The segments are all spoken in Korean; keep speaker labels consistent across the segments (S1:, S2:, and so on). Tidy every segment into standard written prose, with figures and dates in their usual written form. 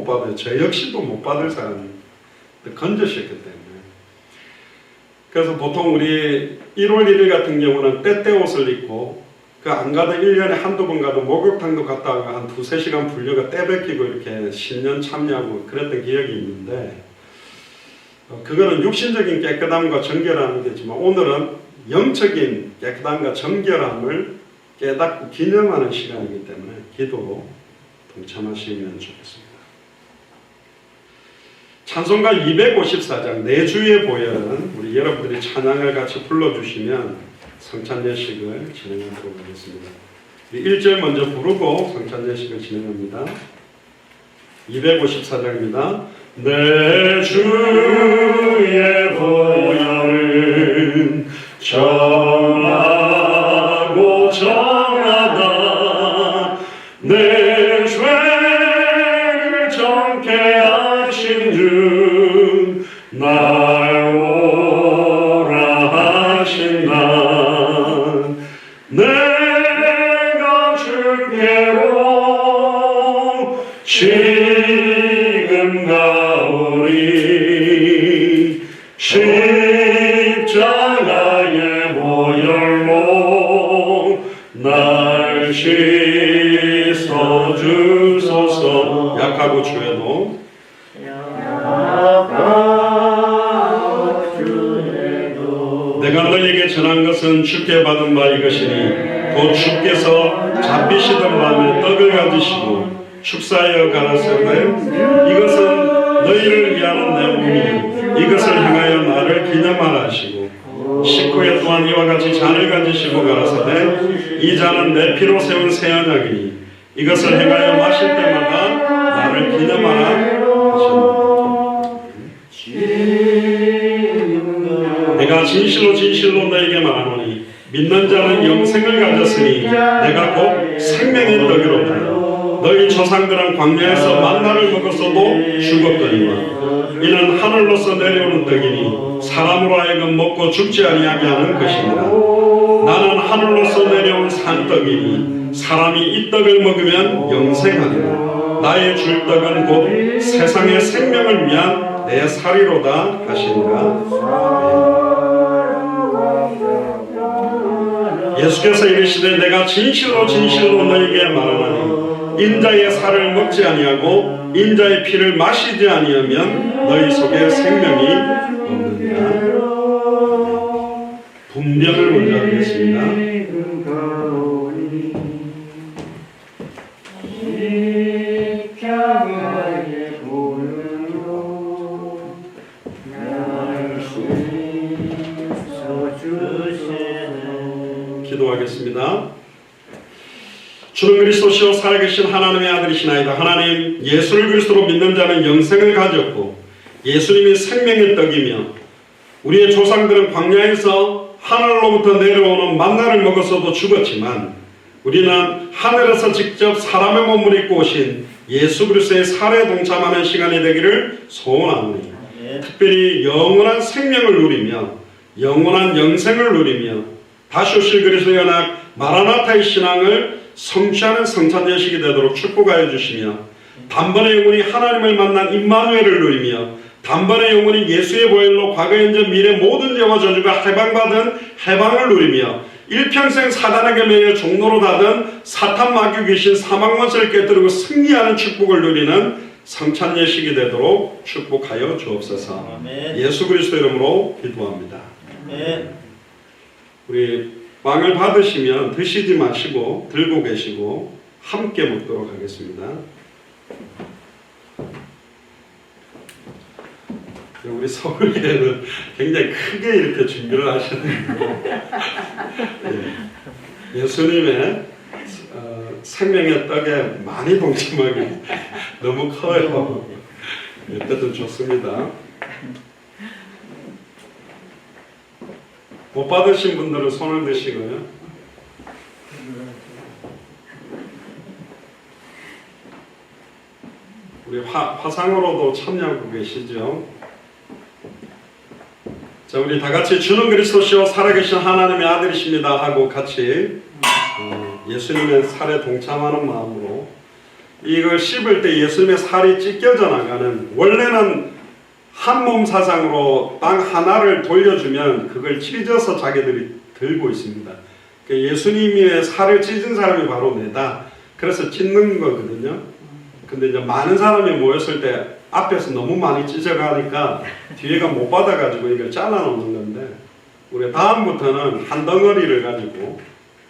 S1: 받아요. 저 역시도 못 받을 사람이 건져셨기 때문에. 그래서 보통 우리 1월 1일 같은 경우는 때때 옷을 입고 그 안 가도 1년에 한두 번 가도 목욕탕도 갔다 와가 한 2-3시간 불려가 때 벗기고 이렇게 신년 참여하고 그랬던 기억이 있는데, 그거는 육신적인 깨끗함과 정결함이겠지만 오늘은 영적인 깨끗함과 정결함을 깨닫고 기념하는 시간이기 때문에 기도로 동참하시면 좋겠습니다. 찬송가 254장 내 주의 보혈은 우리 여러분들이 찬양을 같이 불러주시면 성찬예식을 진행하도록 하겠습니다. 1절 먼저 부르고 성찬예식을 진행합니다. 254장입니다. 내 주의 보혈은 정하고 정하다 내 죄를 정케 하신 주 날 오라 하신 날 내가 주께로 지금 가오리 십자가의 보혈로 날 씻어 주소서. 약하고 주에도 내가 너에게 전한 것은 주께 받은 바 이것이니 곧 주께서 잡히시던 밤에 떡을 가지시고 축사하여 가라사대 이것은 너희를 위하는 내 몸이니 이것을 행하여 나를 기념하라 하시고 식후에 또한 이와 같이 잔을 가지시고 가라사대 이 잔은 내 피로 세운 새 언약이니 이것을 행하여 마실 때마다 나를 기념하라 하셨느니라. 내가 진실로 진실로 너에게 말하노니 믿는 자는 영생을 가졌으니 내가 곧 생명의 떡이로다. 너희 조상들은 광야에서 만나를 먹었어도 죽었거니와 이는 하늘로서 내려오는 떡이니 사람으로 하여금 먹고 죽지 아니하게 하는 것이니라. 나는 하늘로서 내려온 산떡이니 사람이 이 떡을 먹으면 영생하리라. 나의 줄 떡은 곧 세상의 생명을 위한 내 살이로다 하시니라. 예수께서 이르시되 내가 진실로 진실로 너에게 말하노니 인자의 살을 먹지 아니하고 인자의 피를 마시지 아니하면 너희 속에 생명이 없느니라. 분명을 먼저 하겠습니다. 기도하겠습니다. 주는 그리스도시요 살아계신 하나님의 아들이시나이다. 하나님, 예수를 그리스도로 믿는 자는 영생을 가졌고 예수님이 생명의 떡이며 우리의 조상들은 광야에서 하늘로부터 내려오는 만나를 먹었어도 죽었지만 우리는 하늘에서 직접 사람의 몸을 입고 오신 예수 그리스도의 살에 동참하는 시간이 되기를 소원하노니 특별히 영원한 생명을 누리며 영원한 영생을 누리며 다시 오실 그리스도의 연합 마라나타의 신앙을 성취하는 성찬예식이 되도록 축복하여 주시며 단번에 영원히 하나님을 만난 임마누엘을 누리며 단번에 영원히 예수의 보혈로 과거 현재 미래 모든 죄와 저주가 해방받은 해방을 누리며 일평생 사단에게 매여 종로로 닫은 사탄 마귀 귀신 사망원수를 깨뜨리고 승리하는 축복을 누리는 성찬예식이 되도록 축복하여 주옵소서. 아멘. 예수 그리스도 이름으로 기도합니다. 아멘. 우리 빵을 받으시면 드시지 마시고 들고 계시고 함께 먹도록 하겠습니다. 우리 서울교회는 굉장히 크게 이렇게 준비를 하셨는데 예수님의 생명의 떡에 많이 동참하기 너무 커요. 어쨌든 좋습니다. 못 받으신 분들은 손을 드시고요. 우리 화상으로도 참여하고 계시죠. 자, 우리 다 같이 주는 그리스도시요 살아계신 하나님의 아들이십니다 하고 같이 예수님의 살에 동참하는 마음으로 이걸 씹을 때 예수님의 살이 찢겨져 나가는, 원래는 한 몸 사상으로 빵 하나를 돌려주면 그걸 찢어서 자기들이 들고 있습니다. 예수님의 살을 찢은 사람이 바로 내다. 그래서 찢는 거거든요. 근데 이제 많은 사람이 모였을 때 앞에서 너무 많이 찢어가니까 뒤에가 못 받아가지고 이걸 잘라놓는 건데, 우리 다음부터는 한 덩어리를 가지고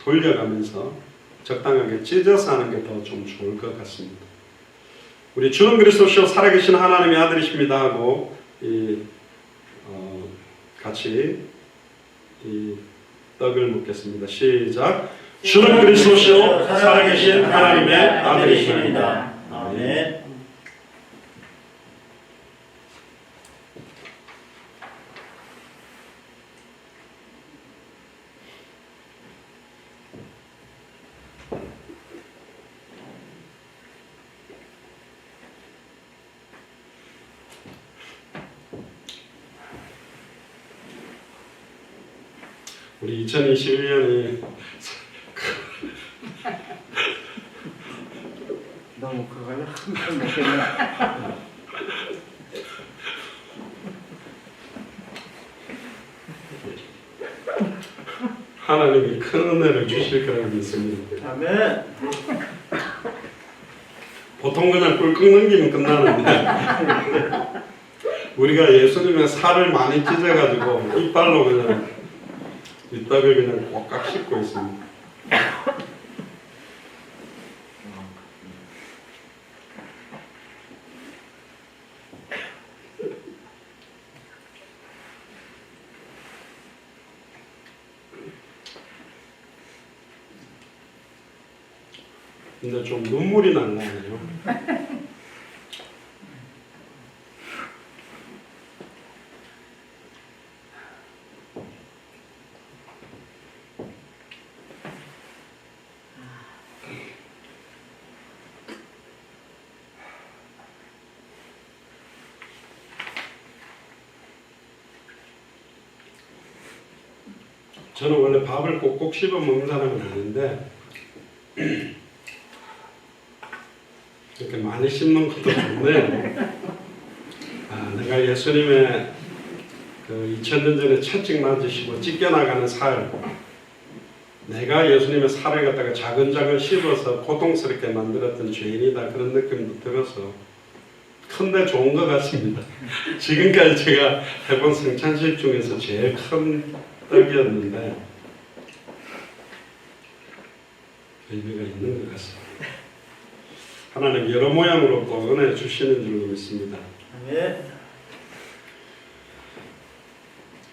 S1: 돌려가면서 적당하게 찢어서 하는 게 더 좀 좋을 것 같습니다. 우리 주는 그리스도시요 살아계신 하나님의 아들이십니다 하고 같이 이 떡을 묻겠습니다. 시작. 주는 그리스도시요 살아계신 하나님의 아들이십니다. 아멘. 우리 2021년이
S2: 너무 그걸 한번 먹겠나?
S1: 하나님이 큰 은혜를 주실 거라고 믿습니다.
S2: 아멘.
S1: 보통 그냥 꿀꺽 넘기면 끝나는데 우리가 예수님의 살을 많이 찢어가지고 이빨로 그냥 이 떡을 그냥 꼭깍 씹고 있습니다. 근데 좀 눈물이 날라요. 저는 원래 밥을 꼭꼭 씹어 먹는 사람은 아닌데 이렇게 많이 씹는 것도 좋네요. 내가 예수님의 그 2000년 전에 채찍 맞으시고 찢겨나가는 살, 내가 예수님의 살을 갖다가 자근자근 씹어서 고통스럽게 만들었던 죄인이다, 그런 느낌도 들어서 큰데 좋은 것 같습니다. 지금까지 제가 해본 성찬식 중에서 제일 큰 떡이었는데 의미가 있는 것 같습니다. 하나님 여러 모양으로 또 은혜 주시는 줄로 믿습니다.
S2: 아멘.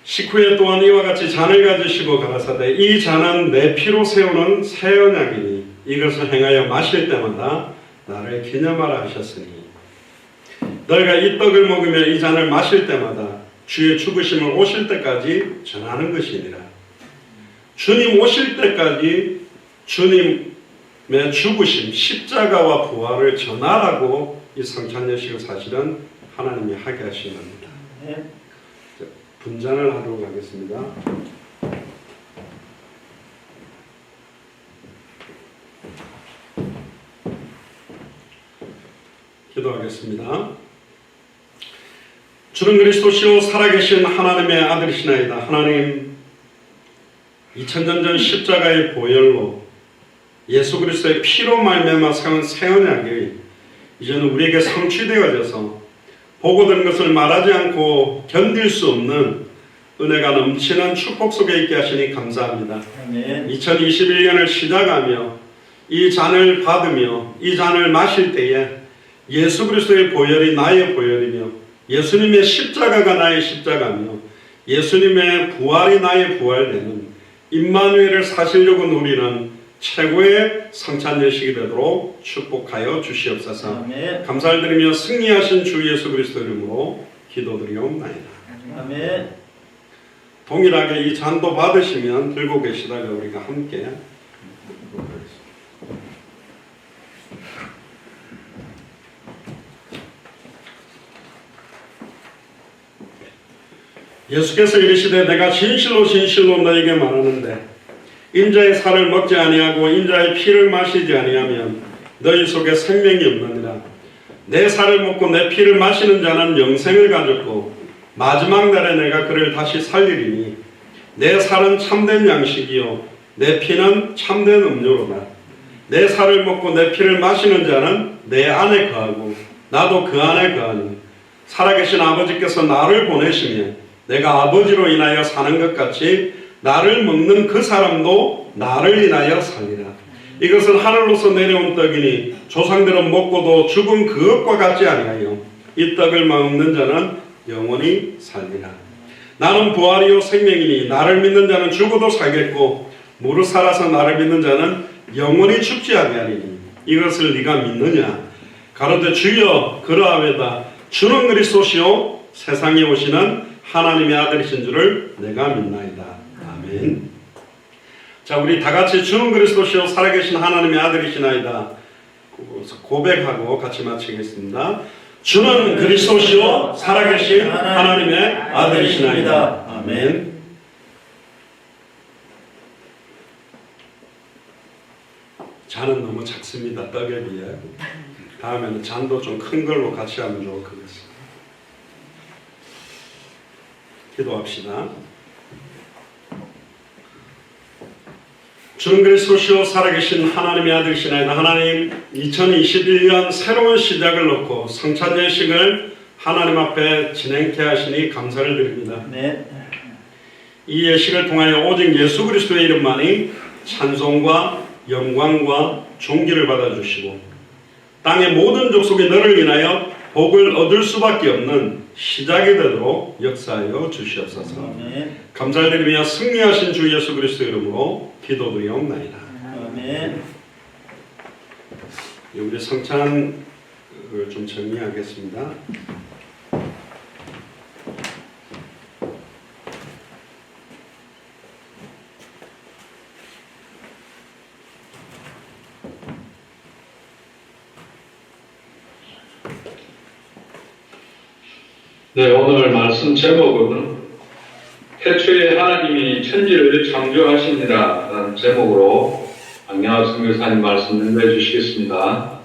S1: 식후에 또한 이와 같이 잔을 가지시고 가라사대 이 잔은 내 피로 세우는 새 언약이니 이것을 행하여 마실 때마다 나를 기념하라 하셨으니 너희가 이 떡을 먹으며 이 잔을 마실 때마다 주의 죽으심을 오실 때까지 전하는 것이니라. 주님 오실 때까지 주님의 죽으심, 십자가와 부활을 전하라고 이 성찬예식을 사실은 하나님이 하게 하신 겁니다.
S2: 네.
S1: 분잔을 하도록 하겠습니다. 기도하겠습니다. 주는 그리스도시요 살아계신 하나님의 아들이시나이다. 하나님 2000년 전 십자가의 보혈로 예수 그리스도의 피로 말미암아 세운 새 언약이 이제는 우리에게 성취되어져서 보고 든 것을 말하지 않고 견딜 수 없는 은혜가 넘치는 축복 속에 있게 하시니 감사합니다.
S2: 아멘.
S1: 2021년을 시작하며 이 잔을 받으며 이 잔을 마실 때에 예수 그리스도의 보혈이 나의 보혈이며 예수님의 십자가가 나의 십자가며 예수님의 부활이 나의 부활되는 임마누엘을 사시려고 누리는 최고의 성찬예식이 되도록 축복하여 주시옵소서.
S2: 아멘.
S1: 감사를 드리며 승리하신 주 예수 그리스도 이름으로 기도드리옵나이다.
S2: 아멘.
S1: 동일하게 이 잔도 받으시면 들고 계시다가 우리가 함께 예수께서 이르시되 내가 진실로 진실로 너에게 말하는데 인자의 살을 먹지 아니하고 인자의 피를 마시지 아니하면 너희 속에 생명이 없느니라. 내 살을 먹고 내 피를 마시는 자는 영생을 가졌고 마지막 날에 내가 그를 다시 살리리니 내 살은 참된 양식이요 내 피는 참된 음료로다. 내 살을 먹고 내 피를 마시는 자는 내 안에 거하고 나도 그 안에 거하니 살아계신 아버지께서 나를 보내시며 내가 아버지로 인하여 사는 것 같이 나를 먹는 그 사람도 나를 인하여 살리라. 이것은 하늘로서 내려온 떡이니 조상들은 먹고도 죽은 그것과 같지 아니하여 이 떡을 먹는 자는 영원히 살리라. 나는 부활이요 생명이니 나를 믿는 자는 죽어도 살겠고 무릇 살아서 나를 믿는 자는 영원히 죽지 아니하리니 이것을 네가 믿느냐? 가로되 주여 그러하외다. 주는 그리스도시요 세상에 오시는 하나님의 아들이신 줄을 내가 믿나이다. 아멘. 자, 우리 다 같이 주는 그리스도시요 살아계신 하나님의 아들이시나이다 고백하고 같이 마치겠습니다. 주는 그리스도시요 살아계신 하나님의 아들이시나이다. 아멘. 잔은 너무 작습니다. 떡에 비해. 다음에는 잔도 좀 큰 걸로 같이 하면 좋을 것 같습니다. 기도합시다. 주는 그리스도시요 살아계신 하나님의 아들이시나이다. 하나님, 2021년 새로운 시작을 놓고 성찬 예식을 하나님 앞에 진행케 하시니 감사를 드립니다.
S2: 네.
S1: 이 예식을 통하여 오직 예수 그리스도의 이름만이 찬송과 영광과 존귀를 받아주시고 땅의 모든 족속이 너를 인하여 복을 얻을 수밖에 없는 시작이 되도록 역사하여 주시옵소서.
S2: 아멘.
S1: 감사드리며 승리하신 주 예수 그리스도 이름으로 기도드리옵나이다.
S2: 아멘.
S1: 우리 성찬을 좀 정리하겠습니다.
S3: 네, 오늘 말씀 제목은 태초에 하나님이 천지를 창조하십니다 라는 제목으로 안경학 선교사님 말씀 연구해 주시겠습니다.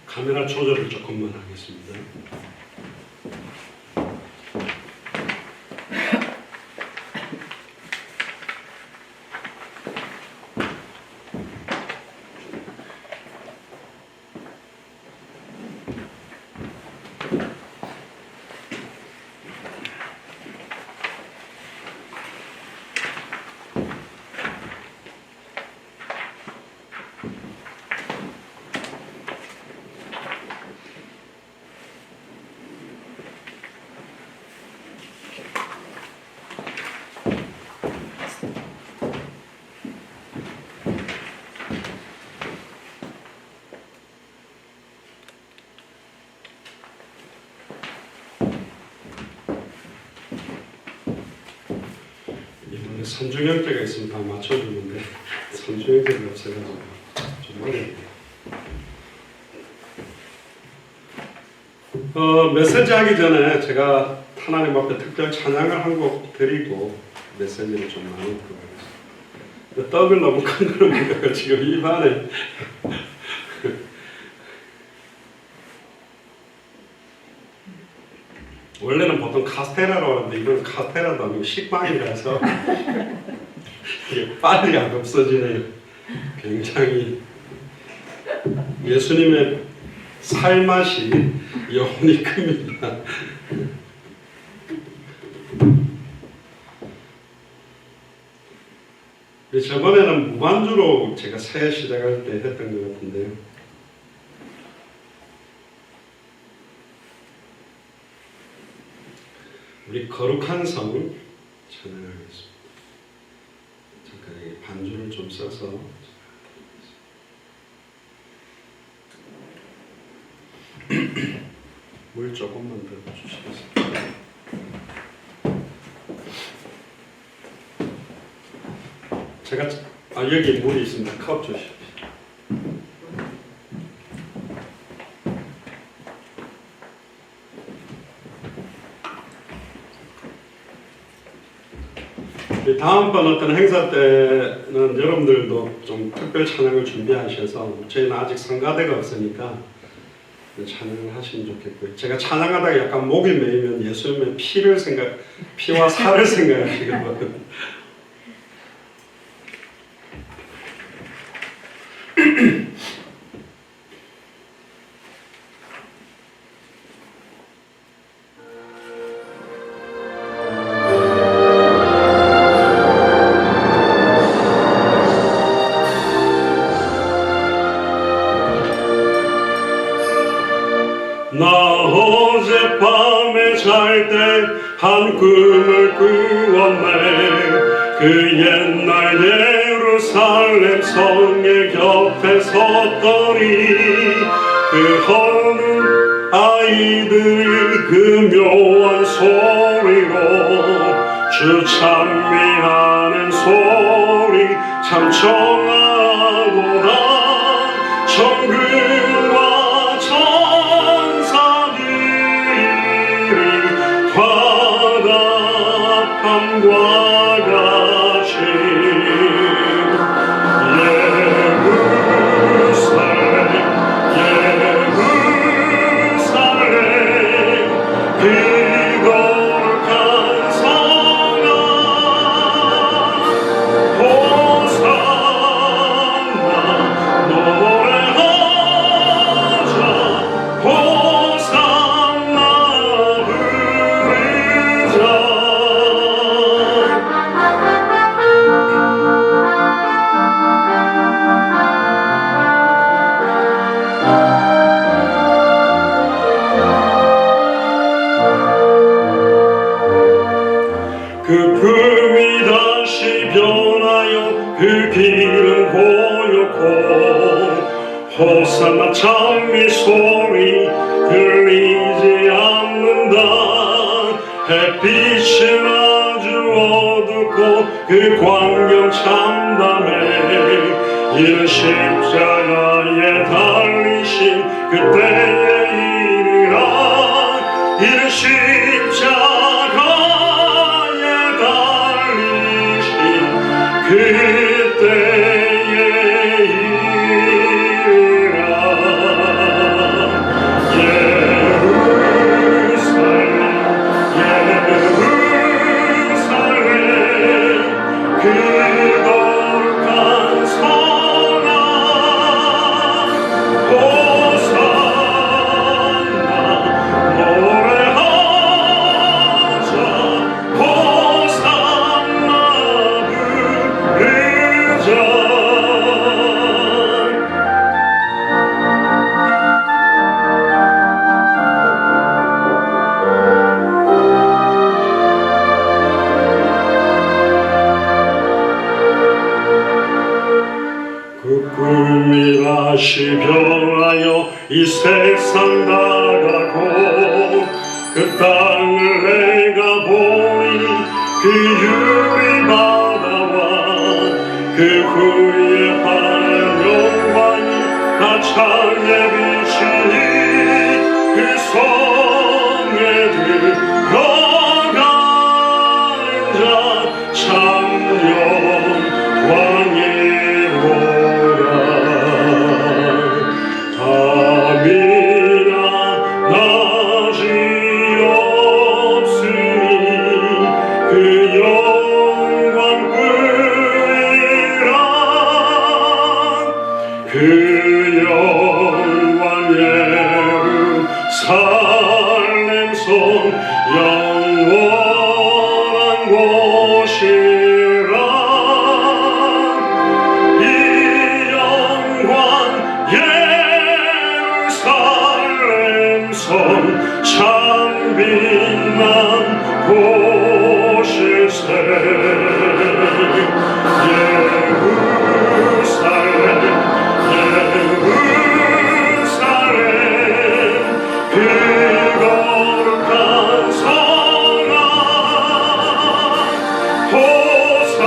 S1: 카메라 조절을 조금만 하겠습니다. 선중형제가 있으면 다 맞춰주는데 선중형제가 없어가지고 좀 어렵네요. 메시지 하기 전에 제가 하나님 앞에 특별 찬양을 한 곡 드리고 메시지를 좀 나누도록 하겠습니다. 떡을 너무 큰 걸로 먹어요. 지금 입안에 원래는 보통 카스테라로 하는데 이건 카스테라도 아니고 식빵이라서 이게 빨리 안 없어지네요. 굉장히 예수님의 살맛이 영혼이 큽니다. 저번에는 무반주로 제가 새해 시작할 때 했던 것 같은데요. 우리 거룩한 성 찬양하겠습니다. 잠깐 여기 반주를 좀 써서 물 조금만 더 주시겠습니다. 제가 여기 물이 있습니다. 컵 주십시오. 다음번 어떤 행사 때는 여러분들도 좀 특별 찬양을 준비하셔서 저희는 아직 성가대가 없으니까 찬양을 하시면 좋겠고요. 제가 찬양하다가 약간 목이 메이면 예수님의 피와 살을 생각하시게 되거든요. 나 어젯밤에 잘 때 한 꿈을 꾸었네. 그 옛날 예루살렘 성의 곁에 섰더니 그 어느 아이들이 그 묘한 소리로 주 찬미하는 소리 참 청하도다. 정금과 화답함과 같이 예루살렘 그 거룩한 성아 호산나 노래하자 호산나 부르자. 그 품이 다시 변하여 그 길은 고요고 호산나 찬미 소리 들리지 않는다. 햇빛은 아주 어둡고 그 광경 참담해. 이른 십자가에 달리신 그때의 일이라. 이른 십자가에 달리신 그때의 일이라. 예루살렘 그 거룩한 성아 호산나 노래하자 호산나 부르자. 그 꿈이 다시 변하여 이 세상 나가고 그 땅을 내가 보니 그 유리바다와 그 후에 하늘 영광이 다 창에 비치니 그 성에 들어간 자 참 영광이로다. 밤이나 낮이 없으니 그 영광뿐이라. 그 영광 예루살렘 성 영원한 곳이라. 이 영광 예루살렘 성 참 빛난 곳일세. 예루살렘 그 거룩한 성아 호산나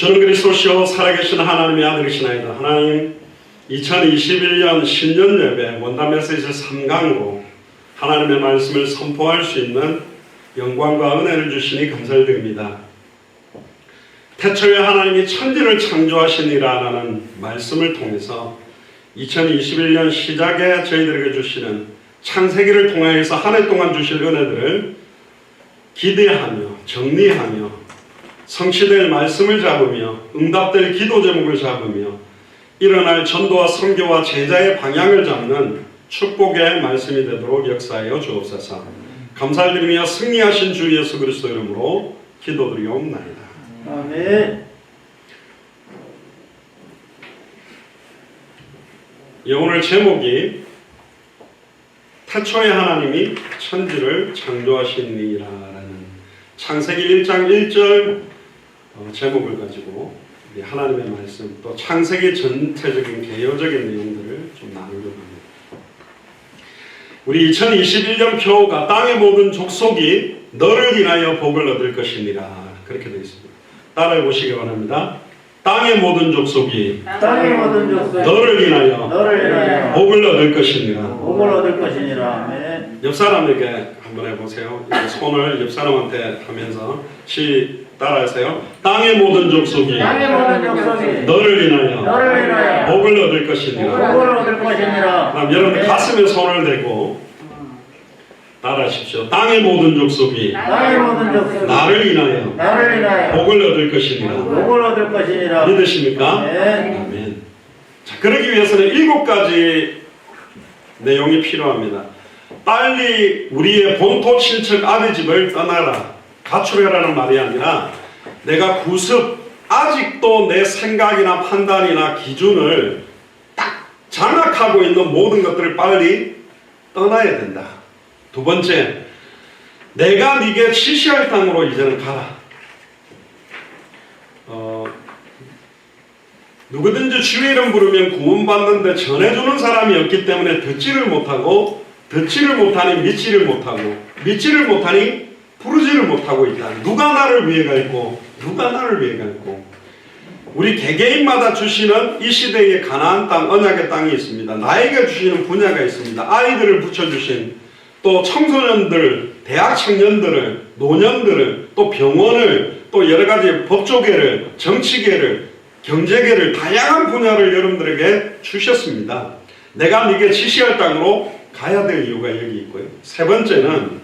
S1: 주는 그리스도시요 살아계신 하나님의 아들이시나이다. 하나님 2021년 신년 예배 원담 메시지 3강으로 하나님의 말씀을 선포할 수 있는 영광과 은혜를 주시니 감사드립니다. 태초에 하나님이 천지를 창조하시니라라는 말씀을 통해서 2021년 시작에 저희들에게 주시는 창세기를 통해서 한 해 동안 주실 은혜들을 기대하며 정리하며 성취될 말씀을 잡으며 응답될 기도 제목을 잡으며 일어날 전도와 선교와 제자의 방향을 잡는 축복의 말씀이 되도록 역사하여 주옵소서. 감사드리며 승리하신 주 예수 그리스도 이름으로 기도드리옵나이다.
S2: 아멘.
S1: 오늘 제목이 태초에 하나님이 천지를 창조하시니라라는 창세기 1장 1절 제목을 가지고 하나님의 말씀 또 창세기 전체적인 개요적인 내용들을 좀 나누려고 합니다. 우리 2021년 표가 땅의 모든 족속이 너를 인하여 복을 얻을 것이니라 그렇게 되어 있습니다. 따라해 보시기 바랍니다. 땅의 모든 족속이 너를 인하여 복을 얻을 것이니라.
S2: 복을 얻을 것이니라. 아멘.
S1: 옆 사람에게 한번 해보세요. 손을 옆 사람한테 하면서 따라하세요. 땅의 모든 족속이 너를 인하여 복을 얻을 것이니라. 그럼 여러분 가슴에 손을 대고 따라하십시오. 땅의 모든 족속이 나를 인하여 복을 얻을 것이니라. 믿으십니까? 아멘. 자, 그러기 위해서는 7가지 내용이 필요합니다. 빨리 우리의 본토 친척 아비 집을 떠나라. 가출해라는 말이 아니라 내가 아직도 내 생각이나 판단이나 기준을 딱 장악하고 있는 모든 것들을 빨리 떠나야 된다. 두 번째, 내가 네게 지시할 땅으로 이제는 가라. 누구든지 주의 이름 부르면 구원받는데 전해주는 사람이 없기 때문에 듣지를 못하고 듣지를 못하니 믿지를 못하니 부르지를 못하고 있다. 누가 나를 위해 갈고 누가 나를 위해 갈고. 우리 개개인마다 주시는 이 시대의 가나안 땅, 언약의 땅이 있습니다. 나에게 주시는 분야가 있습니다. 아이들을 붙여주신 또 청소년들, 대학 청년들을, 노년들을, 또 병원을, 또 여러가지 법조계를, 정치계를, 경제계를, 다양한 분야를 여러분들에게 주셨습니다. 내가 네게 지시할 땅으로 가야 될 이유가 여기 있고요. 세 번째는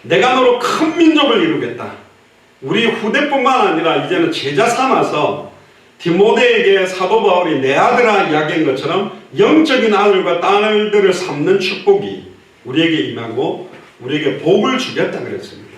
S1: 내가 너로 큰 민족을 이루겠다. 우리 후대뿐만 아니라 이제는 제자 삼아서 디모데에게 사도 바울이 내 아들아 이야기한 것처럼 영적인 아들과 딸들을 삼는 축복이 우리에게 임하고 우리에게 복을 주겠다 그랬습니다.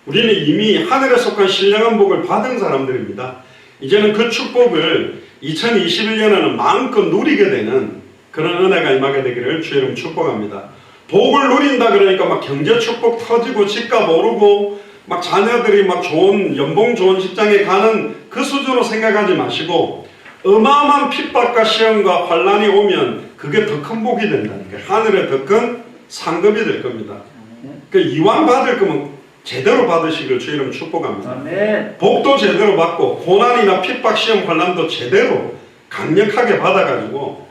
S1: 우리는 이미 하늘에 속한 신령한 복을 받은 사람들입니다. 이제는 그 축복을 2021년에는 마음껏 누리게 되는 그런 은혜가 임하게 되기를 주의 이름 축복합니다. 복을 누린다 그러니까 막 경제 축복 터지고 집값 오르고 막 자녀들이 막 좋은 연봉 좋은 직장에 가는 그 수준으로 생각하지 마시고 어마어마한 핍박과 시험과 환란이 오면 그게 더 큰 복이 된다니까. 하늘의 더 큰 상급이 될 겁니다. 그 이왕 받을 거면 제대로 받으시길 주의 이름 축복합니다.
S2: 아멘.
S1: 복도 제대로 받고 고난이나 핍박 시험 환란도 제대로 강력하게 받아가지고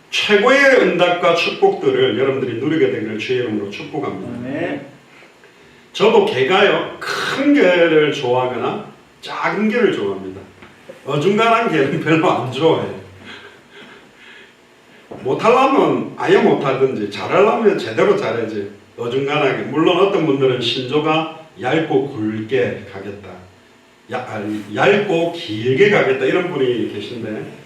S1: 최고의 응답과 축복들을 여러분들이 누리게 되기를 주의 이름으로 축복합니다.
S2: 아멘.
S1: 저도 개가요 큰 개를 좋아하거나 작은 개를 좋아합니다. 어중간한 개는 별로 안 좋아해요. 못하려면 아예 못하든지 잘하려면 제대로 잘해야지. 어중간하게. 물론 어떤 분들은 신조가 얇고 굵게 가겠다, 얇고 길게 가겠다 이런 분이 계신데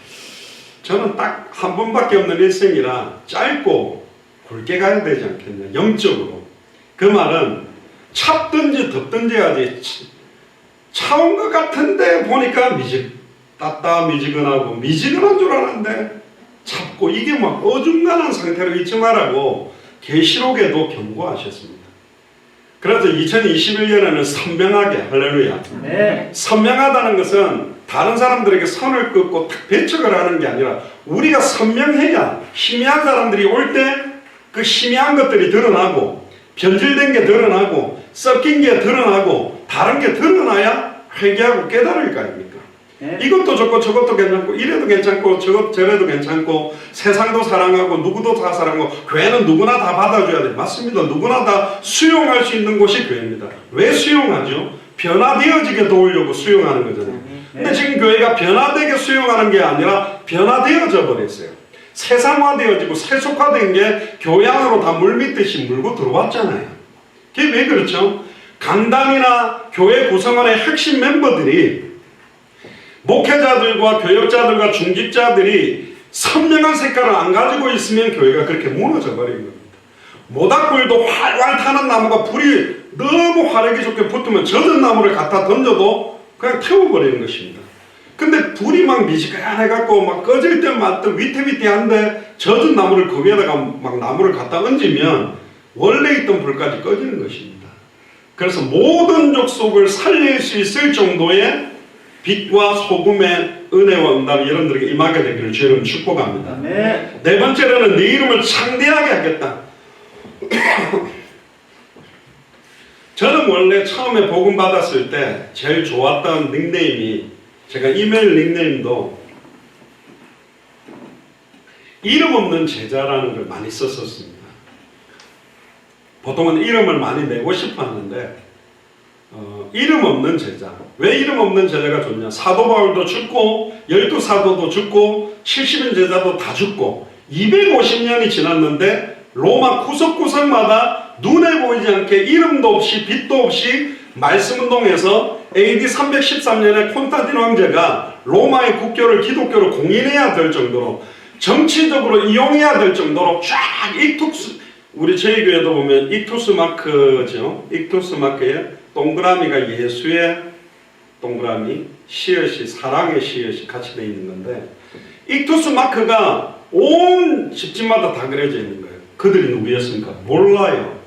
S1: 저는 딱 한 번밖에 없는 일생이라 짧고 굵게 가야 되지 않겠냐. 영적으로. 그 말은 찹든지 덮든지 해야지. 차온 것 같은데 보니까 미지근하고 미지근한 줄 알았는데 잡고 이게 막 어중간한 상태로 잊지 말라고 계시록에도 경고하셨습니다. 그래서 2021년에는 선명하게, 할렐루야.
S2: 네.
S1: 선명하다는 것은 다른 사람들에게 선을 긋고 탁 배척을 하는 게 아니라 우리가 선명해야 희미한 사람들이 올 때 그 희미한 것들이 드러나고 변질된 게 드러나고 섞인 게 드러나고 다른 게 드러나야 회개하고 깨달을 거 아닙니까?
S2: 네.
S1: 이것도 좋고 저것도 괜찮고 이래도 괜찮고 저래도 괜찮고 세상도 사랑하고 누구도 다 사랑하고 교회는 누구나 다 받아줘야 돼. 맞습니다. 누구나 다 수용할 수 있는 곳이 교회입니다. 왜 수용하죠? 변화되어지게 도우려고 수용하는 거잖아요. 근데 지금 교회가 변화되게 수용하는 게 아니라 변화되어져 버렸어요. 세상화되어지고 세속화된 게 교회 안으로 다 물밀듯이 물고 들어왔잖아요. 그게 왜 그렇죠? 강단이나 교회 구성원의 핵심 멤버들이 목회자들과 교역자들과 중직자들이 선명한 색깔을 안 가지고 있으면 교회가 그렇게 무너져 버리는 겁니다. 모닥불도 활활 타는 나무가 불이 너무 화력이 좋게 붙으면 젖은 나무를 갖다 던져도 그냥 태워버리는 것입니다. 근데 불이 막 미지근해갖고 막 꺼질 때마다 위태위태한데 젖은 나무를 그 위에다가 막 나무를 갖다 얹으면 원래 있던 불까지 꺼지는 것입니다. 그래서 모든 족속을 살릴 수 있을 정도의 빛과 소금의 은혜와 응답이 여러분들에게 임하게 되기를 주님 축복합니다.
S2: 네.
S1: 네 번째로는 네 이름을 창대하게 하겠다. 저는 원래 처음에 복음 받았을 때 제일 좋았던 닉네임이, 제가 이메일 닉네임도 이름 없는 제자라는 걸 많이 썼었습니다. 보통은 이름을 많이 내고 싶어 하는데 이름 없는 제자. 왜 이름 없는 제자가 좋냐? 사도 바울도 죽고 12사도도 죽고 70인 제자도 다 죽고 250년이 지났는데 로마 구석구석마다 눈에 보이지 않게 이름도 없이 빛도 없이 말씀운동에서 AD 313년에 콘스탄틴 황제가 로마의 국교를 기독교로 공인해야 될 정도로, 정치적으로 이용해야 될 정도로 쫙 익투스, 우리 저희 교회도 보면 익투스 마크죠. 익투스 마크에 동그라미가 예수의 동그라미, 씨앗이 사랑의 씨앗이 같이 되어 있는 건데, 익투스 마크가 온 집집마다 다 그려져 있는 거예요. 그들이 누구였습니까? 몰라요.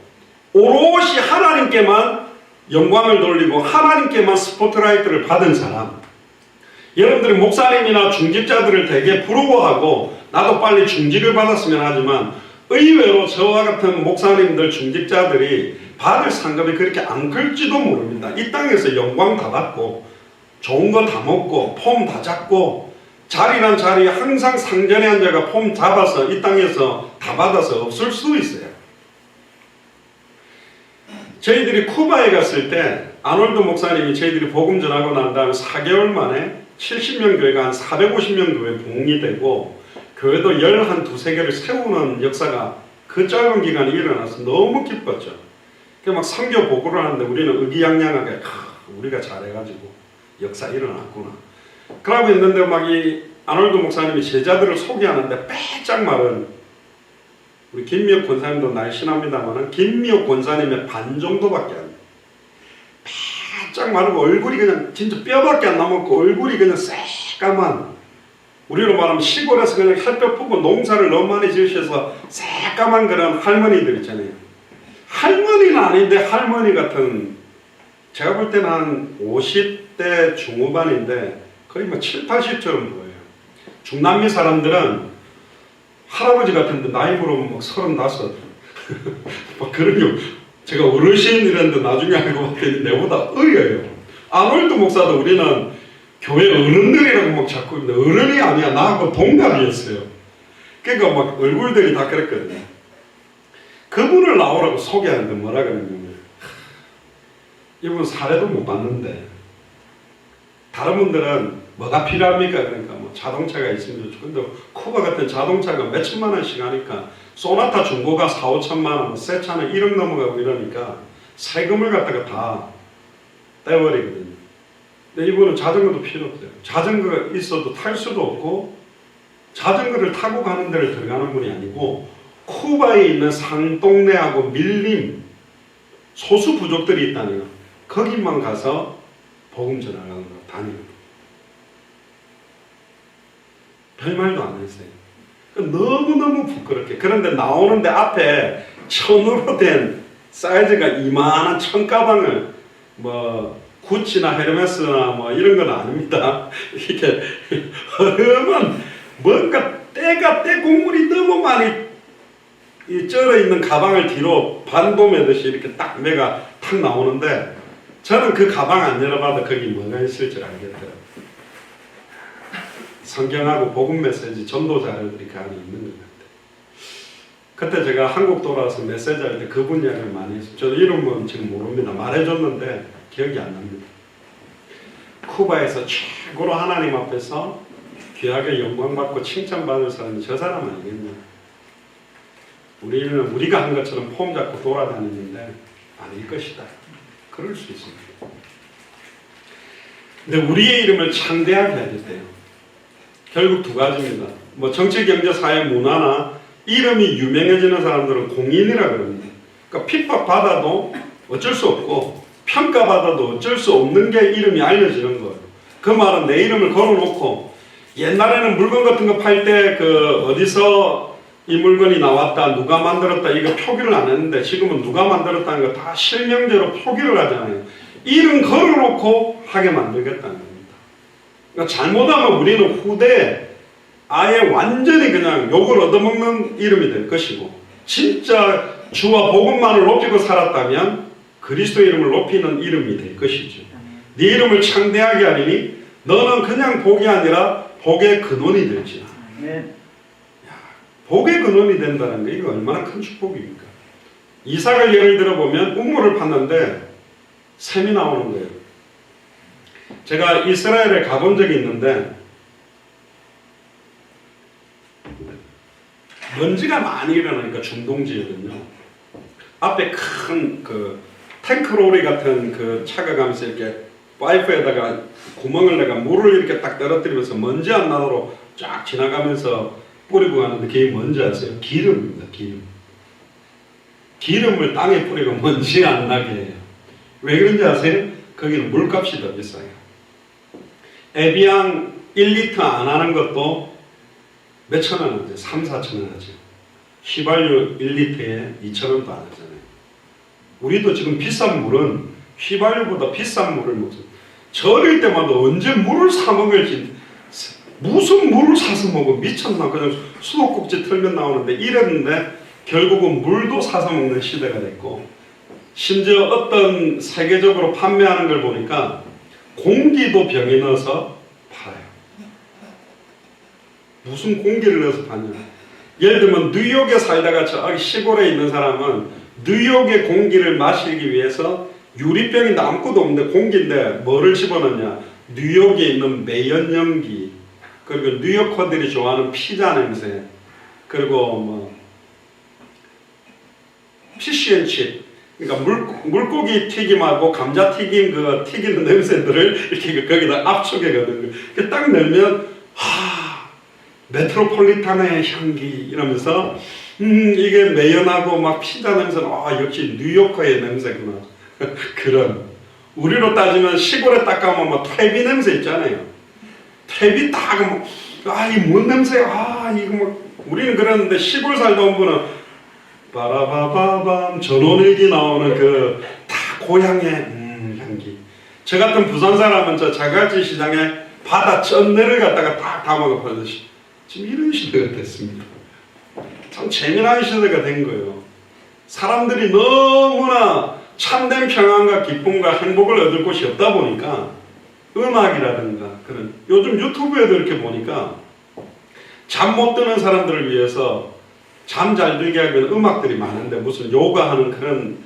S1: 오롯이 하나님께만 영광을 돌리고 하나님께만 스포트라이트를 받은 사람. 여러분들이 목사님이나 중직자들을 되게 부러워하고 나도 빨리 중직을 받았으면 하지만 의외로 저와 같은 목사님들, 중직자들이 받을 상급이 그렇게 안 클지도 모릅니다. 이 땅에서 영광 다 받고 좋은 거 다 먹고 폼 다 잡고 자리란 자리에 항상 상전에 앉아가 폼 잡아서 이 땅에서 다 받아서 없을 수도 있어요. 저희들이 쿠바에 갔을 때 아놀드 목사님이 저희들이 복음 전하고 난 다음에 4개월 만에 70명 교회가 한 450명 교회 부흥이 되고 교회도 12-3개를 세우는 역사가 그 짧은 기간에 일어나서 너무 기뻤죠. 막 선교 보고를 하는데 우리는 의기양양하게 우리가 잘해가지고 역사 일어났구나. 그러고 있는데 막 이 아놀드 목사님이 제자들을 소개하는데 빼짝 마른, 우리 김미옥 권사님도 날씬합니다만 김미옥 권사님의 반 정도밖에 안 돼요. 빼짝 마르고 얼굴이 그냥 진짜 뼈밖에 안 남았고 얼굴이 그냥 새까만, 우리로 말하면 시골에서 그냥 햇볕 보고 농사를 너무 많이 지으셔서 새까만 그런 할머니들 있잖아요. 할머니는 아닌데 할머니 같은, 제가 볼 때는 한 50대 중후반인데 거의 뭐 7, 80처럼 보여요. 중남미 사람들은 할아버지 같은데 나이 물으면 막 35 막 그런 게, 제가 어르신이랬는데 나중에 알고 봤더니 내보다 어려요. 아놀드 목사도 우리는 교회 어른들이라고 막 자꾸 있는데 어른이 아니야. 나하고 동갑이었어요. 그러니까 막 얼굴들이 다 그랬거든요. 그분을 나오라고 소개하는데 뭐라 그러냐면, 이분 사례도 못 봤는데 다른 분들은 뭐가 필요합니까? 그러니까 뭐 자동차가 있으면 좋죠. 근데 쿠바 같은 자동차가 몇 천만 원씩 하니까 소나타 중고가 4-5천만 원, 새 차는 1억 넘어가고 이러니까 세금을 갖다가 다 떼버리거든요. 근데 이분은 자전거도 필요 없어요. 자전거가 있어도 탈 수도 없고 자전거를 타고 가는 데를 들어가는 분이 아니고 쿠바에 있는 상동네하고 밀림 소수 부족들이 있다네요. 거기만 가서 복음 전하는 거 다니고 별말도 안 했어요. 너무너무 부끄럽게. 그런데 나오는데 앞에 천으로 된 사이즈가 이만한 천가방을, 뭐 구찌나 헤르메스나 뭐 이런 건 아닙니다. 이렇게 허름한 뭔가 때 국물이 너무 많이 쩔어 있는 가방을 뒤로 반도매듯이 이렇게 딱 매가 탁 나오는데 저는 그 가방 안 열어봐도 거기 뭐가 있을 줄 알겠더라고요. 성경하고 복음 메시지 전도자들이 그 안에 있는 것 같아요. 그때 제가 한국 돌아와서 메시지 할 때 그분 이야기를 많이 했어요. 저 이름은 지금 모릅니다. 말해줬는데 기억이 안 납니다. 쿠바에서 최고로 하나님 앞에서 귀하게 영광받고 칭찬받을 사람이 저 사람 아니겠냐. 우리는 우리가 한 것처럼 폼 잡고 돌아다니는데 아닐 것이다. 그럴 수 있습니다. 근데 우리의 이름을 창대하게 해야 돼요. 결국 두 가지입니다. 뭐 정치, 경제, 사회, 문화나 이름이 유명해지는 사람들은 공인이라 그럽니다. 그러니까 핍박받아도 어쩔 수 없고 평가받아도 어쩔 수 없는 게 이름이 알려지는 거예요. 그 말은 내 이름을 걸어놓고 옛날에는 물건 같은 거 팔 때 그 어디서 이 물건이 나왔다, 누가 만들었다 이거 표기를 안 했는데 지금은 누가 만들었다는 거 다 실명제로 표기를 하잖아요. 이름 걸어놓고 하게 만들겠다는 겁니다. 그러니까 잘못하면 우리는 후대에 아예 완전히 그냥 욕을 얻어먹는 이름이 될 것이고 진짜 주와 복음만을 높이고 살았다면 그리스도 이름을 높이는 이름이 될 것이죠. 네 이름을 창대하게 하리니 너는 그냥 복이 아니라 복의 근원이 될지라. 복의 근원이 된다는 게 이거 얼마나 큰 축복입니까? 이삭을 예를 들어보면 우물을 팠는데 샘이 나오는 거예요. 제가 이스라엘에 가본 적이 있는데 먼지가 많이 일어나니까 중동지거든요. 앞에 큰 그 탱크로리 같은 그 차가 가면서 이렇게 파이프에다가 구멍을 내가 물을 이렇게 딱 떨어뜨리면서 먼지 안 나도록 쫙 지나가면서 뿌리고 가는데 그게 뭔지 아세요? 기름입니다. 기름. 기름을 땅에 뿌리고 먼지 안 나게 해요. 왜 그런지 아세요? 거기는 물값이 더 비싸요. 에비앙 1리터 안 하는 것도 몇천 원 하죠? 3, 4천 원 하죠. 휘발유 1리터에 2천 원도 안 하잖아요. 우리도 지금 비싼 물은 휘발유보다 비싼 물을 먹죠. 절일 때마다 언제 물을 사 먹을지 무슨 물을 사서 먹어 미쳤나. 그냥 수도꼭지 틀면 나오는데 이랬는데 결국은 물도 사서 먹는 시대가 됐고 심지어 어떤 세계적으로 판매하는 걸 보니까 공기도 병에 넣어서 팔아요. 무슨 공기를 넣어서 파냐. 예를 들면 뉴욕에 살다가 저 시골에 있는 사람은 뉴욕의 공기를 마시기 위해서 유리병인데 아무것도 없는데 공기인데 뭐를 집어넣냐. 뉴욕에 있는 매연연기, 그리고 뉴요커들이 좋아하는 피자 냄새, 그리고 뭐 피쉬앤칩, 그러니까 물고기 튀김하고 감자 튀김 그 튀기는 냄새들을 이렇게 거기다 압축하거든요. 딱 넣으면 메트로폴리탄의 향기 이러면서 이게 매연하고 막 피자 냄새는 역시 뉴요커의 냄새구나. 그런 우리로 따지면 시골에 딱 가면 뭐 퇴비 냄새 있잖아요. 퇴비 딱 이 뭔 냄새야. 이거 뭐 우리는 그랬는데 시골 살다 온 분은 바라바바밤 전원일기 나오는 그 다 고향의 향기. 저 같은 부산 사람은 저 자갈치 시장에 바다 쩐내를 갖다가 딱 담아서 팔듯이 지금 이런 시대가 됐습니다. 참 재미난 시대가 된 거예요. 사람들이 너무나 참된 평안과 기쁨과 행복을 얻을 곳이 없다 보니까 음악이라든가 그런 요즘 유튜브에도 이렇게 보니까 잠 못 드는 사람들을 위해서 잠 잘 들게 하는 음악들이 많은데 무슨 요가하는 그런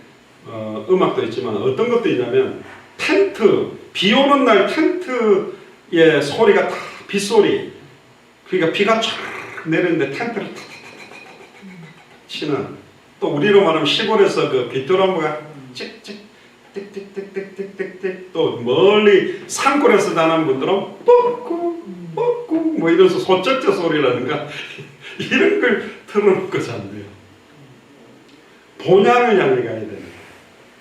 S1: 음악도 있지만 어떤 것도 있냐면 텐트, 비 오는 날 텐트의 소리가 다 빗소리. 그러니까 비가 쫙 내리는데 텐트를 치는, 또 우리로 말하면 시골에서 그 빗드럼과 찍찍 띡띡띡띡띡띡, 또 멀리 산골에서 나는 분들은 뻑꾸 뻑꾸 뭐 이러면서 소쩍저 소리라든가 이런 걸 틀어놓고 잔대요. 본향을 향해 가야 되는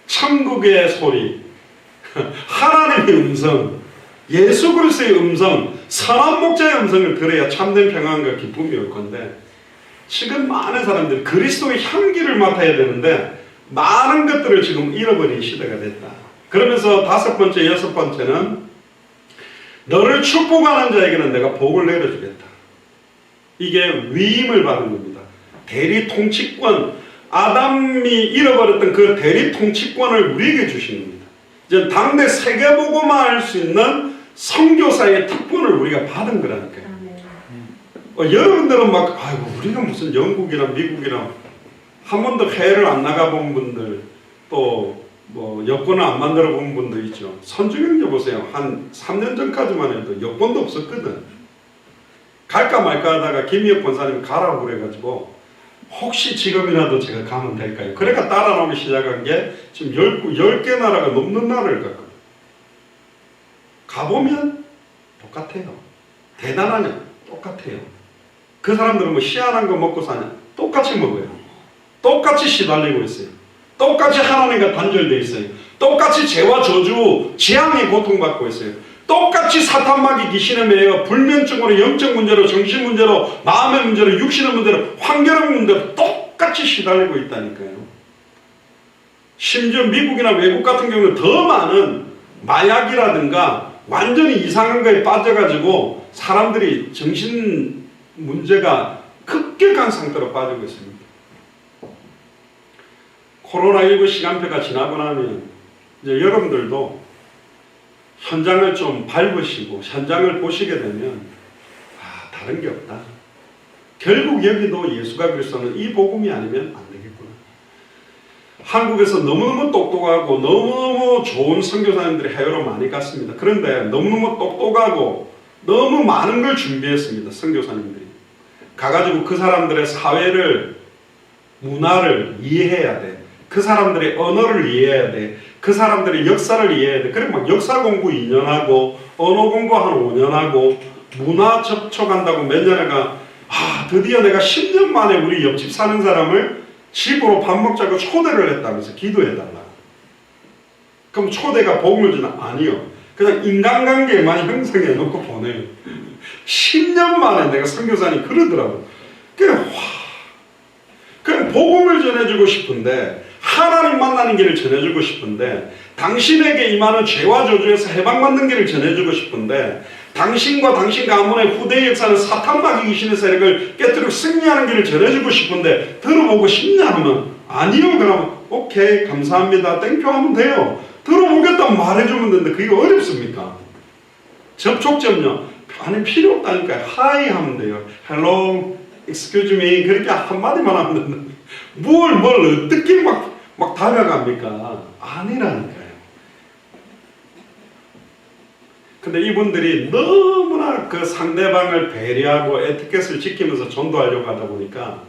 S1: 천국의 소리, 하나님의 음성, 예수 그리스도의 음성, 선한 목자의 음성을 들어야 참된 평안과 기쁨이 올 건데 지금 많은 사람들이 그리스도의 향기를 맡아야 되는데 많은 것들을 지금 잃어버린 시대가 됐다. 그러면서 다섯 번째, 여섯 번째는 너를 축복하는 자에게는 내가 복을 내려주겠다. 이게 위임을 받은 겁니다. 대리 통치권, 아담이 잃어버렸던 그 대리 통치권을 우리에게 주신 겁니다. 이제 당대 세계보고만 할 수 있는 선교사의 특권을 우리가 받은 거라니까요. 여러분들은 막 아이고 우리가 무슨 영국이랑 미국이랑 한 번도 해외를 안 나가본 분들 또 뭐 여권을 안 만들어 본 분도 있죠. 선주경제 보세요. 한 3년 전까지만 해도 여권도 없었거든. 갈까 말까 하다가 김희혁 권사님 가라고 그래가지고 혹시 지금이라도 제가 가면 될까요? 그러니까 따라 나오기 시작한 게 지금 10개 나라가 넘는 나라를 갔거든요. 가보면 똑같아요. 대단하냐? 똑같아요. 그 사람들은 뭐 희한한 거 먹고 사냐? 똑같이 먹어요. 똑같이 시달리고 있어요. 똑같이 하나님과 단절되어 있어요. 똑같이 죄와 저주, 재앙에 고통받고 있어요. 똑같이 사탄마귀 귀신에 매여 불면증으로 영적 문제로 정신 문제로 마음의 문제로 육신의 문제로 환경의 문제로 똑같이 시달리고 있다니까요. 심지어 미국이나 외국 같은 경우는 더 많은 마약이라든가 완전히 이상한 거에 빠져가지고 사람들이 정신 문제가 급격한 상태로 빠지고 있습니다. 코로나19 시간표가 지나고 나면 이제 여러분들도 현장을 좀 밟으시고 현장을 보시게 되면 다른 게 없다. 결국 여기도 예수가 그리스도는 이 복음이 아니면 안 되겠구나. 한국에서 너무너무 똑똑하고 너무너무 좋은 선교사님들이 해외로 많이 갔습니다. 그런데 너무너무 똑똑하고 너무 많은 걸 준비했습니다. 선교사님들이. 가가지고 그 사람들의 사회를 문화를 이해해야 돼. 그 사람들의 언어를 이해해야 돼. 그 사람들의 역사를 이해해야 돼. 그래 막 역사 공부 2년 하고 언어 공부 한 5년 하고 문화 접촉한다고 몇 년에 가 드디어 내가 10년 만에 우리 옆집 사는 사람을 집으로 밥 먹자고 초대를 했다면서 기도해달라. 그럼 초대가 복음을 주나? 아니요. 그냥 인간관계만 형성해 놓고 보내요. 10년 만에 내가 선교사님 그러더라고. 그냥 복음을 전해주고 싶은데 하나님 만나는 길을 전해주고 싶은데 당신에게 임하는 죄와 저주에서 해방받는 길을 전해주고 싶은데 당신과 당신 가문의 후대 역사는 사탄마귀 귀신의 세력을 깨뜨리고 승리하는 길을 전해주고 싶은데 들어보고 싶냐 하면 아니요. 그러면 오케이 감사합니다 땡큐 하면 돼요. 들어보겠다고 말해주면 되는데 그게 어렵습니까? 접촉점요. 아니 필요 없다니까요. 하이 하면 돼요. hello, excuse me 그렇게 한마디만 하면 되는데 뭘 어떻게 막 다가갑니까? 아니라니까요. 근데 이분들이 너무나 그 상대방을 배려하고 에티켓을 지키면서 전도하려고 하다 보니까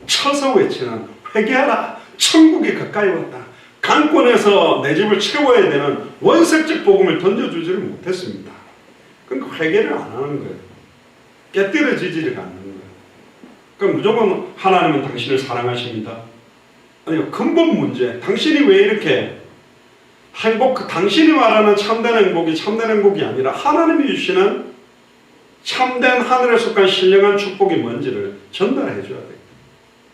S1: 쳐서 외치는 회개하라 천국이 가까이 왔다 강권에서 내 집을 채워야 되는 원색적 복음을 던져주지를 못했습니다. 그러니까 회개를 안 하는 거예요. 깨뜨려지지를 않는 거예요. 그럼 무조건 하나님은 당신을 사랑하십니다. 아니요, 근본 문제. 당신이 왜 이렇게 당신이 말하는 참된 행복이 아니라 하나님이 주시는 참된 하늘에 속한 신령한 축복이 뭔지를 전달해 줘야 돼요.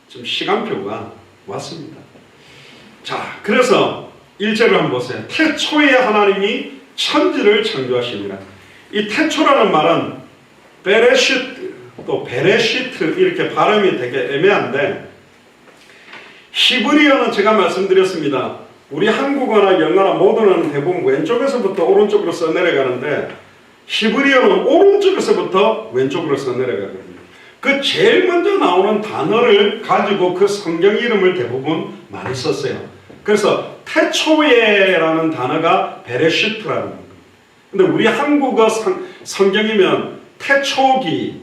S1: 지금 시간표가 왔습니다. 자, 그래서 1절을 한번 보세요. 태초에 하나님이 천지를 창조하십니다. 이 태초라는 말은 베레시트 또 베레시트 이렇게 발음이 되게 애매한데 히브리어는 제가 말씀드렸습니다. 우리 한국어나 영어나 모든어는 대부분 왼쪽에서부터 오른쪽으로 써내려가는데 히브리어는 오른쪽에서부터 왼쪽으로 써내려가거든요. 그 제일 먼저 나오는 단어를 가지고 그 성경 이름을 대부분 많이 썼어요. 그래서 태초에라는 단어가 베레시트라는 겁니다. 근데 우리 한국어 성경이면 태초기,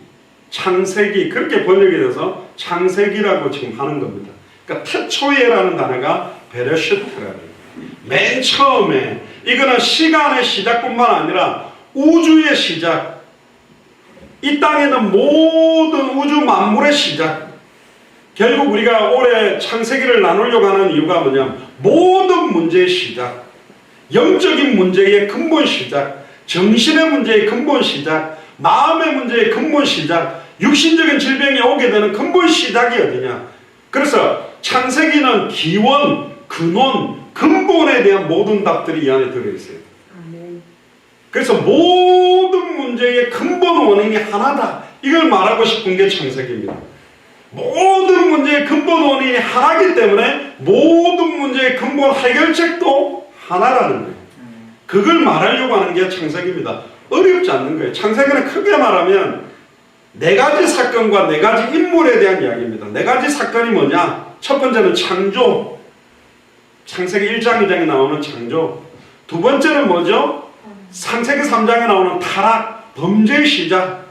S1: 창세기 그렇게 번역이 돼서 창세기라고 지금 하는 겁니다. 그러니까 태초에라는 단어가 베레시트라는 거예요. 맨 처음에 이거는 시간의 시작뿐만 아니라 우주의 시작, 이 땅에 있는 모든 우주 만물의 시작. 결국 우리가 올해 창세기를 나누려고 하는 이유가 뭐냐면 모든 문제의 시작, 영적인 문제의 근본 시작, 정신의 문제의 근본 시작, 마음의 문제의 근본 시작, 육신적인 질병이 오게 되는 근본 시작이 어디냐. 그래서 창세기는 기원, 근원, 근본에 대한 모든 답들이 이 안에 들어있어요. 그래서 모든 문제의 근본 원인이 하나다. 이걸 말하고 싶은 게 창세기입니다. 모든 문제의 근본 원인이 하나이기 때문에 모든 문제의 근본 해결책도 하나라는 거예요. 그걸 말하려고 하는 게 창세기입니다. 어렵지 않는 거예요. 창세기는 크게 말하면 네 가지 사건과 네 가지 인물에 대한 이야기입니다. 네 가지 사건이 뭐냐? 첫 번째는 창조. 창세기 1장, 2장에 나오는 창조. 두 번째는 뭐죠? 창세기 3장에 나오는 타락, 범죄의 시작.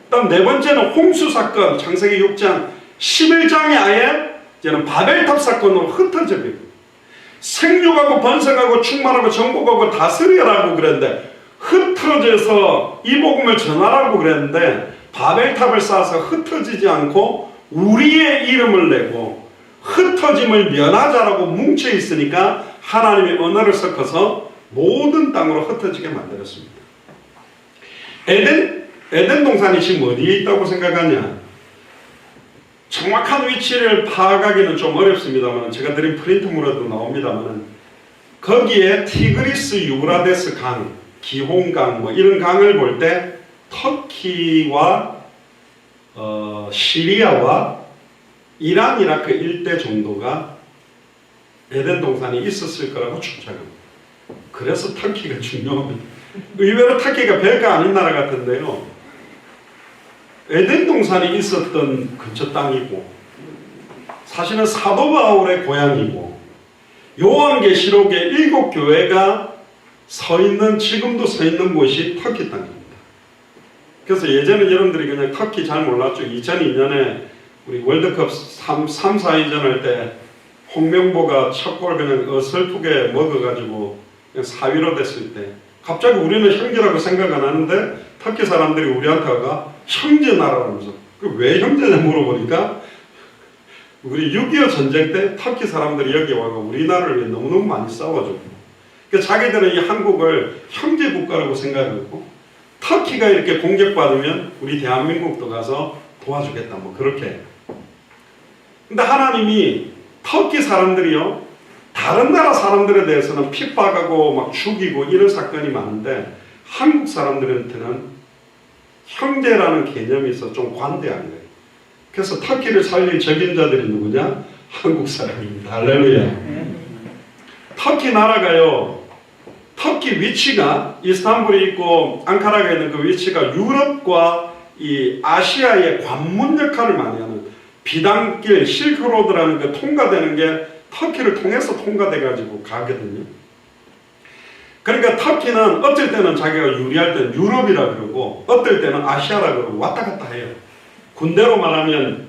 S1: 그다음 네 번째는 홍수 사건, 창세기 6장. 11장에 아예 이제는 바벨탑 사건으로 흩어져 버립니다. 생육하고 번성하고 충만하고 정복하고 다스리라고 그랬는데 흩어져서 이 복음을 전하라고 그랬는데 바벨탑을 쌓아서 흩어지지 않고 우리의 이름을 내고 흩어짐을 면하자라고 뭉쳐 있으니까 하나님이 언어를 섞어서 모든 땅으로 흩어지게 만들었습니다. 에덴 동산이 지금 어디에 있다고 생각하냐? 정확한 위치를 파악하기는 좀 어렵습니다만 제가 드린 프린트물에도 나옵니다만 거기에 티그리스 유브라데스 강, 기혼강 뭐 이런 강을 볼 때 터키와 시리아와 이란, 이라크 일대 정도가 에덴 동산이 있었을 거라고 추측합니다. 그래서 터키가 중요합니다. 의외로 터키가 별거 아닌 나라 같은데요. 에덴 동산이 있었던 근처 땅이고 사실은 사도 바울의 고향이고 요한계시록의 7교회가 지금도 서 있는 곳이 터키 땅입니다. 그래서 예전에 여러분들이 그냥 터키 잘 몰랐죠. 2002년에 우리 월드컵 3, 4위전 할 때 홍명보가 첫 골 그냥 어설프게 먹어가지고 그냥 4위로 됐을 때 갑자기 우리는 형제라고 생각 안 하는데 터키 사람들이 우리한테 가 형제 나라라면서 왜 형제냐 물어보니까 우리 6.25 전쟁 때 터키 사람들이 여기 와서 우리나라를 위해 너무너무 많이 싸워줬고 그러니까 자기들은 이 한국을 형제 국가라고 생각하고 터키가 이렇게 공격받으면 우리 대한민국도 가서 도와주겠다 뭐 그렇게. 근데 하나님이 터키 사람들이요 다른 나라 사람들에 대해서는 핍박하고 막 죽이고 이런 사건이 많은데 한국 사람들한테는 형제라는 개념이 있어 좀 관대한 거예요. 그래서 터키를 살릴 적임자들이 누구냐? 한국 사람입니다. 할렐루야. 터키 나라가요. 터키 위치가 이스탄불이 있고 앙카라가 있는 그 위치가 유럽과 이 아시아의 관문 역할을 많이 하는 비단길 실크로드라는 게 통과되는 게 터키를 통해서 통과돼가지고 가거든요. 그러니까 터키는 어쩔 때는 자기가 유리할 때는 유럽이라 그러고 어떨 때는 아시아라 그러고 왔다 갔다 해요. 군대로 말하면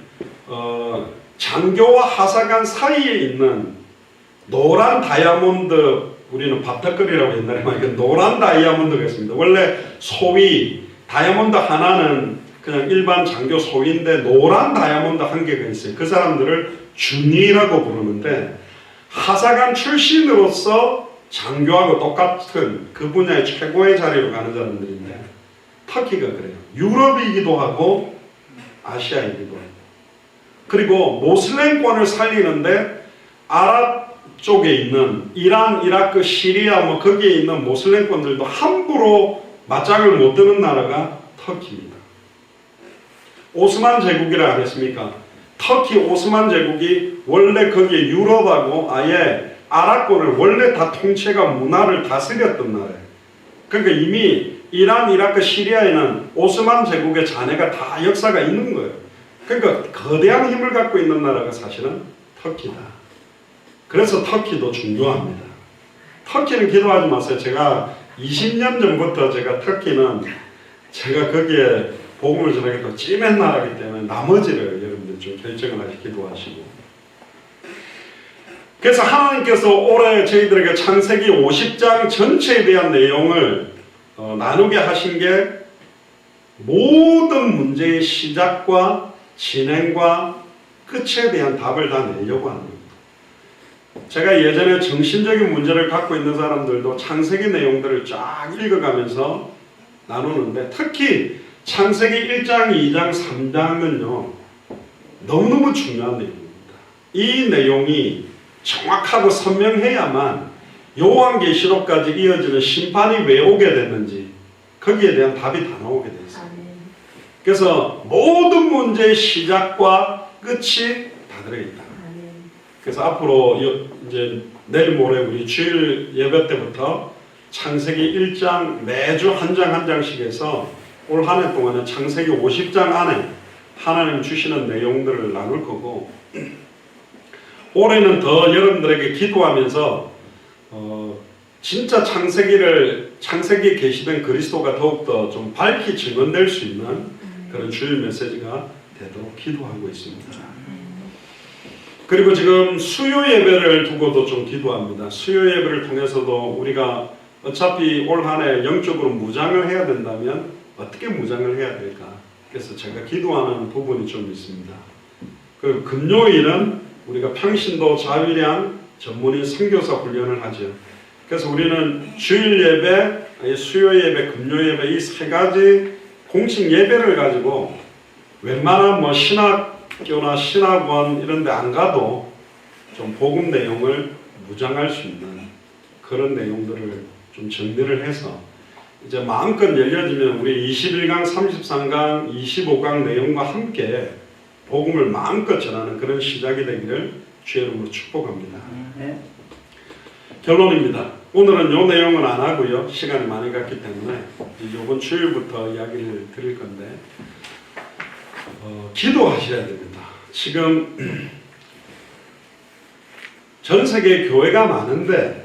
S1: 장교와 하사관 사이에 있는 노란 다이아몬드 우리는 밥떡거리라고 옛날에 말했는데 노란 다이아몬드가 있습니다. 원래 소위 다이아몬드 하나는 그냥 일반 장교 소위인데 노란 다이아몬드 한 개가 있어요. 그 사람들을 준위라고 부르는데 하사관 출신으로서 장교하고 똑같은 그 분야의 최고의 자리로 가는 사람들인데 터키가 그래요. 유럽이기도 하고 아시아이기도 하고 그리고 모슬렘권을 살리는데 아랍 쪽에 있는 이란, 이라크, 시리아 뭐 거기에 있는 모슬렘권들도 함부로 맞짱을 못 드는 나라가 터키입니다. 오스만 제국이라 안 했습니까? 터키 오스만 제국이 원래 거기에 유럽하고 아예 아랍권을 원래 다 통치가 문화를 다스렸던 나라예요. 그러니까 이미 이란, 이라크, 시리아에는 오스만 제국의 잔해가 다 역사가 있는 거예요. 그러니까 거대한 힘을 갖고 있는 나라가 사실은 터키다. 그래서 터키도 중요합니다. 터키는 기도하지 마세요. 제가 20년 전부터 제가 터키는 제가 거기에 복음을 전하겠다고 찜한 나라이기 때문에 나머지를 여러분들 좀 결정을 하시 기도하시고 그래서 하나님께서 올해 저희들에게 창세기 50장 전체에 대한 내용을 나누게 하신 게 모든 문제의 시작과 진행과 끝에 대한 답을 다 내려고 하는 겁니다. 제가 예전에 정신적인 문제를 갖고 있는 사람들도 창세기 내용들을 쫙 읽어가면서 나누는데 특히 창세기 1장, 2장, 3장은요 너무너무 중요한 내용입니다. 이 내용이 정확하고 선명해야만 요한계시록까지 이어지는 심판이 왜 오게 됐는지 거기에 대한 답이 다 나오게 되어 있습니다. 그래서 모든 문제의 시작과 끝이 다 들어있다. 그래서 앞으로 이제 내일 모레 우리 주일 예배 때부터 창세기 1장 매주 한 장 한 장씩 해서 올 한 해 동안은 창세기 50장 안에 하나님 주시는 내용들을 나눌 거고, 올해는 더 여러분들에게 기도하면서 진짜 창세기에 계시던 그리스도가 더욱더 좀 밝히 증언될 수 있는 그런 주일 메시지가 되도록 기도하고 있습니다. 그리고 지금 수요 예배를 두고도 좀 기도합니다. 수요 예배를 통해서도 우리가 어차피 올 한 해 영적으로 무장을 해야 된다면 어떻게 무장을 해야 될까? 그래서 제가 기도하는 부분이 좀 있습니다. 그 금요일은 우리가 평신도 자유량 전문인 선교사 훈련을 하죠. 그래서 우리는 주일 예배, 수요 예배, 금요 예배 이 세 가지 공식 예배를 가지고 웬만한 뭐 신학교나 신학원 이런 데 안 가도 좀 복음 내용을 무장할 수 있는 그런 내용들을 좀 정리를 해서 이제 마음껏 열려지면 우리 21강, 33강, 25강 내용과 함께 복음을 마음껏 전하는 그런 시작이 되기를 주의 이름으로 축복합니다. 결론입니다. 오늘은 이 내용은 안 하고요. 시간이 많이 갔기 때문에 이번 주일부터 이야기를 드릴 건데 기도하셔야 됩니다. 지금 전 세계에 교회가 많은데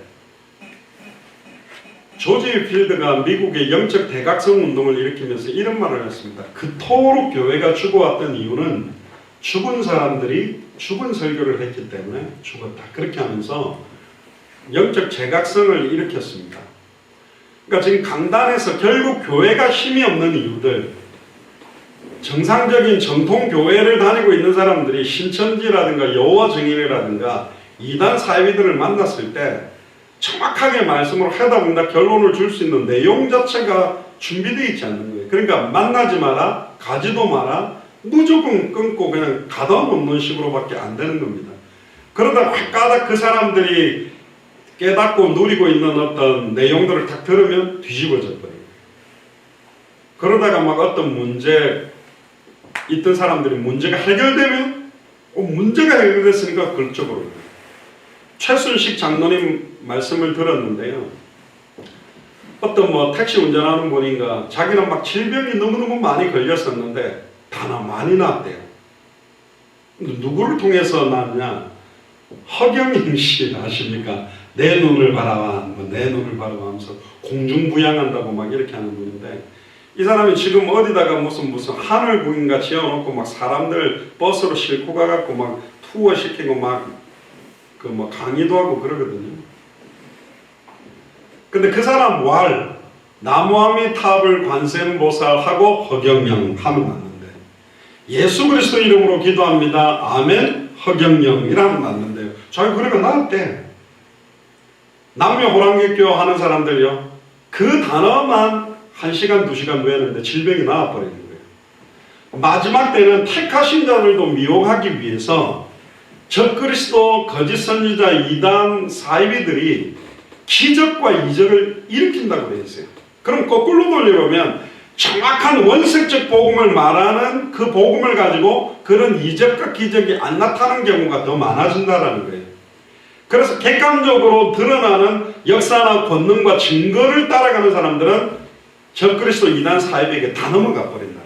S1: 조지 필드가 미국의 영적 대각성 운동을 일으키면서 이런 말을 했습니다. 그토록 교회가 죽어왔던 이유는 죽은 사람들이 죽은 설교를 했기 때문에 죽었다. 그렇게 하면서 영적 재각성을 일으켰습니다. 그러니까 지금 강단에서 결국 교회가 힘이 없는 이유들, 정상적인 전통 교회를 다니고 있는 사람들이 신천지라든가 여호와 증인이라든가 이단 사이비들을 만났을 때 정확하게 말씀으로 하다 보면 결론을 줄 수 있는 내용 자체가 준비되어 있지 않는 거예요. 그러니까 만나지 마라, 가지도 마라, 무조건 끊고 그냥 가다 놓는 식으로밖에 안 되는 겁니다. 그러다 가다 그 사람들이 깨닫고 누리고 있는 어떤 내용들을 딱 들으면 뒤집어져 버려요. 그러다가 막 어떤 문제 있던 사람들이 문제가 해결되면 문제가 해결됐으니까 그쪽으로. 최순식 장로님 말씀을 들었는데요. 어떤 뭐 택시 운전하는 분인가 자기는 막 질병이 너무너무 많이 걸렸었는데 다나 많이 났대요. 누구를 통해서 났냐? 허경영 씨 아십니까? 내 눈을 바라봐, 내 눈을 바라봐 하면서 공중부양한다고 막 이렇게 하는 분인데 이 사람이 지금 어디다가 무슨 하늘궁인가 지어놓고 막 사람들 버스로 싣고 가갖고 막 투어 시키고 막 강의도 하고 그러거든요. 근데 그 사람 나무아미탑을 관세음보살하고 허경영 하면 맞는데 예수 그리스도 이름으로 기도합니다. 아멘. 허경영 이라면 맞는데요. 자기 그러니까 나왔대. 남녀호랑객교 하는 사람들요. 그 단어만 1시간 2시간 외우는데 질병이 나와버리는 거예요. 마지막 때는 택하신 자들도 미혹하기 위해서 적그리스도 거짓 선지자 이단 사이비들이 기적과 이적을 일으킨다고 되어 있어요. 그럼 거꾸로 돌려보면 정확한 원색적 복음을 말하는 그 복음을 가지고 그런 이적과 기적이 안 나타나는 경우가 더 많아진다는 거예요. 그래서 객관적으로 드러나는 역사나 권능과 증거를 따라가는 사람들은 적그리스도 이단 사이비에게 다 넘어가 버린다.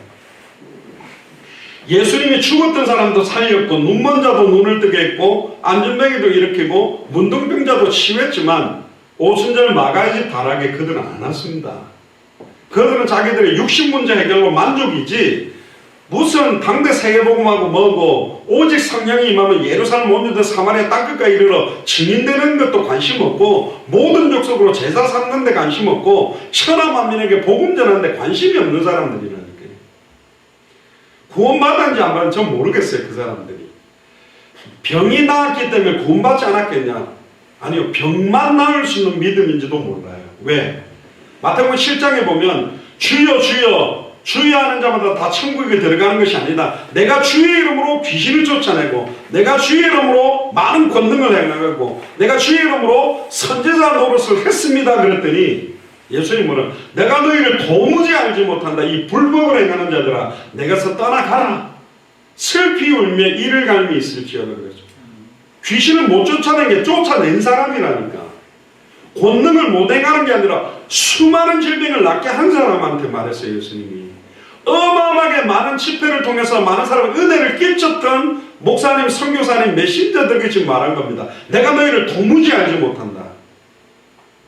S1: 예수님이 죽었던 사람도 살렸고 눈먼 자도 눈을 뜨게 했고 안전뱅이도 일으키고 문둥병자도 치유했지만 오순절 마가의 집 다락에 그들은 안 왔습니다. 그들은 자기들의 육신 문제 해결로 만족이지 무슨 당대 세계복음하고 뭐고 오직 성령이 임하면 예루살렘 온 유대 사마리아 땅끝까지 이르러 증인되는 것도 관심 없고 모든 족속으로 제사 삼는 데 관심 없고 천하 만민에게 복음 전하는 데 관심이 없는 사람들이라는 거예요. 구원받았는지 안 받았는지 전 모르겠어요. 그 사람들이 병이 나았기 때문에 구원받지 않았겠냐? 아니요, 병만 나을 수 있는 믿음인지도 몰라요. 왜? 마태복음 7장에 보면 주여 주여 주의하는 자마다 다 천국에 들어가는 것이 아니다. 내가 주의 이름으로 귀신을 쫓아내고 내가 주의 이름으로 많은 권능을 행하고 내가 주의 이름으로 선지자 노릇을 했습니다. 그랬더니 예수님은 내가 너희를 도무지 알지 못한다. 이 불법을 행하는 자들아 내가서 떠나가라. 슬피 울며 이를 갈미 있을지어다 그랬죠. 귀신을 못 쫓아낸 게 쫓아낸 사람이라니까. 권능을 못 행하는 게 아니라 수많은 질병을 낫게 한 사람한테 말했어요. 예수님이 어마어마하게 많은 집회를 통해서 많은 사람의 은혜를 끼쳤던 목사님, 선교사님, 메신저들에게 지금 말한 겁니다. 내가 너희를 도무지 알지 못한다.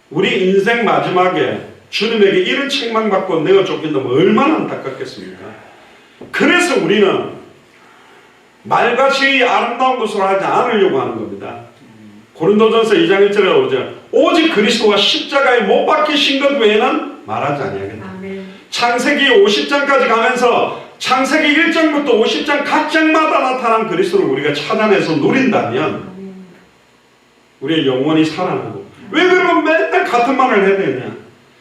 S1: 우리 인생 마지막에 주님에게 이런 책망받고 내가 쫓긴다면 얼마나 안타깝겠습니까? 그래서 우리는 말같이 아름다운 것으로 하지 않으려고 하는 겁니다. 고린도전서 2장 1절에 나오죠. 오직 그리스도가 십자가에 못 박히신 것 외에는 말하지 아니하겠다. 창세기 50장까지 가면서 창세기 1장부터 50장 각 장마다 나타난 그리스도를 우리가 찾아내서 누린다면 우리의 영혼이 살아나고, 왜 그러면 맨날 같은 말을 해야 되냐?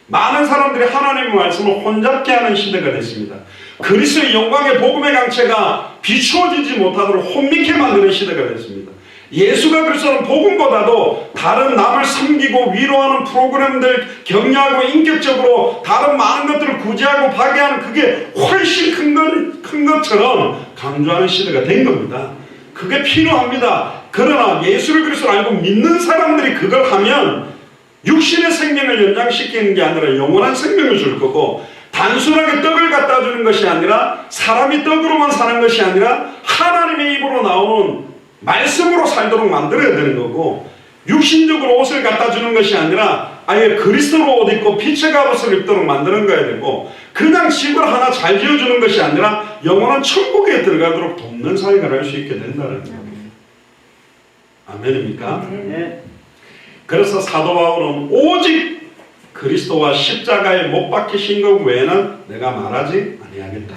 S1: 많은 사람들이 하나님의 말씀을 혼잡게 하는 시대가 됐습니다. 그리스도의 영광의 복음의 강체가 비추어지지 못하도록 혼미케 만드는 시대가 됐습니다. 예수가 그리스도는 복음보다도 다른 남을 섬기고 위로하는 프로그램들, 격려하고 인격적으로 다른 많은 것들을 구제하고 파괴하는 그게 훨씬 큰 것처럼 강조하는 시대가 된 겁니다. 그게 필요합니다. 그러나 예수를 그리스도로 알고 믿는 사람들이 그걸 하면 육신의 생명을 연장시키는 게 아니라 영원한 생명을 줄 거고, 단순하게 떡을 갖다 주는 것이 아니라, 사람이 떡으로만 사는 것이 아니라 하나님의 입으로 나오는 말씀으로 살도록 만들어야 되는 거고, 육신적으로 옷을 갖다 주는 것이 아니라 아예 그리스도로 옷 입고 빛의 갑옷을 입도록 만드는 거야 되고, 그냥 집을 하나 잘 지어주는 것이 아니라 영원한 천국에 들어가도록 돕는 사역을 할 수 있게 된다는 겁니다. 아멘입니까?
S2: 네.
S1: 그래서 사도 바울은 오직 그리스도와 십자가에 못 박히신 것 외에는 내가 말하지 아니하겠다.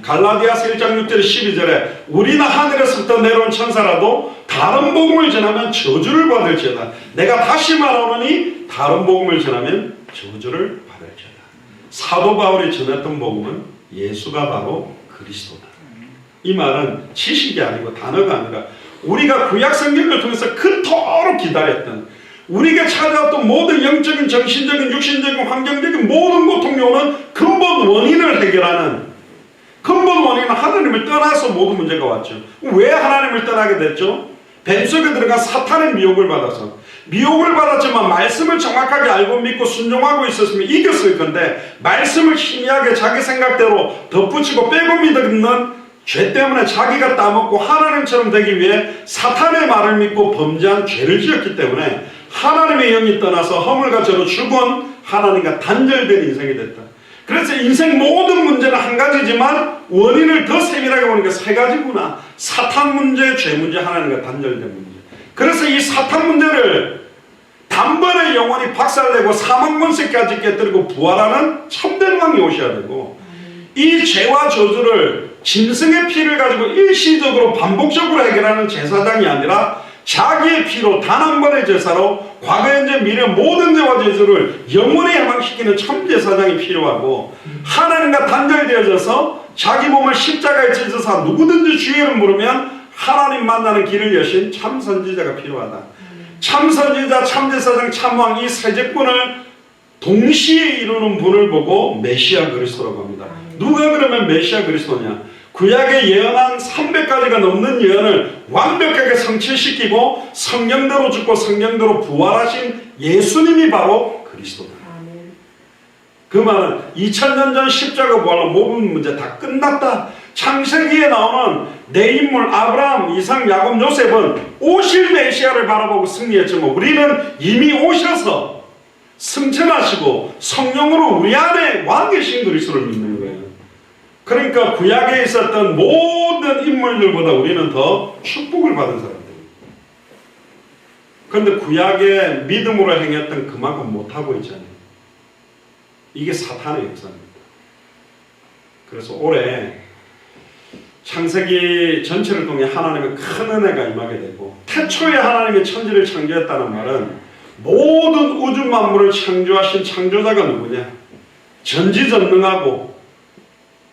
S1: 갈라디아서 1장 6절 12절에 우리나 하늘에서부터 내려온 천사라도 다른 복음을 전하면 저주를 받을지어다. 내가 다시 말하노니 다른 복음을 전하면 저주를 받을지어다. 사도 바울이 전했던 복음은 예수가 바로 그리스도다. 이 말은 지식이 아니고 단어가 아니라 우리가 구약 성경을 통해서 그토록 기다렸던, 우리가 찾아왔던 모든 영적인, 정신적인, 육신적인, 환경적인 모든 고통 요는 근본 원인을 해결하는, 근본 원인은 하나님을 떠나서 모든 문제가 왔죠. 왜 하나님을 떠나게 됐죠? 뱀 속에 들어간 사탄의 미혹을 받아서. 미혹을 받았지만 말씀을 정확하게 알고 믿고 순종하고 있었으면 이겼을 건데, 말씀을 희미하게 자기 생각대로 덧붙이고 빼고 믿는 죄 때문에 자기가 따먹고 하나님처럼 되기 위해 사탄의 말을 믿고 범죄한 죄를 지었기 때문에 하나님의 영이 떠나서 허물과 죄로 죽은 하나님과 단절된 인생이 됐다. 그래서 인생 모든 문제는 한 가지지만 원인을 더 세밀하게 보니까 세 가지구나. 사탄 문제, 죄 문제, 하나님과 단절된 문제. 그래서 이 사탄 문제를 단번에 영원히 박살내고 사망 권세까지 깨뜨리고 부활하는 참된 왕이 오셔야 되고, 이 죄와 저주를 짐승의 피를 가지고 일시적으로 반복적으로 해결하는 제사장이 아니라 자기의 피로 단 한 번의 제사로 과거, 현재, 미래 모든 죄와 저주를 영원히 해방시키는 참제사장이 필요하고, 하나님과 단절되어져서 자기 몸을 십자가에 찢어서 누구든지 주의 이름 부르면 하나님 만나는 길을 여신 참선지자가 필요하다. 참선지자, 참제사장, 참왕, 이 세 제권을 동시에 이루는 분을 보고 메시아 그리스도라고 합니다. 누가 그러면 메시아 그리스도냐? 구약에 예언한 300가지가 넘는 예언을 완벽하게 성취시키고 성령대로 죽고 성령대로 부활하신 예수님이 바로 그리스도다. 그 말은 2000년 전 십자가 부활로 모든 문제 다 끝났다. 창세기에 나오는 내 인물 아브라함, 이삭, 야곱, 요셉은 오실 메시아를 바라보고 승리했지만 우리는 이미 오셔서 승천하시고 성령으로 우리 안에 와 계신 그리스도를 믿는 거예요. 그러니까 구약에 있었던 모든 인물들보다 우리는 더 축복을 받은 사람들입니다. 그런데 구약에 믿음으로 행했던 그만큼 못하고 있잖아요. 이게 사탄의 역사입니다. 그래서 올해 창세기 전체를 통해 하나님의 큰 은혜가 임하게 되고, 태초에 하나님의 천지를 창조했다는 말은 모든 우주 만물을 창조하신 창조자가 누구냐? 전지전능하고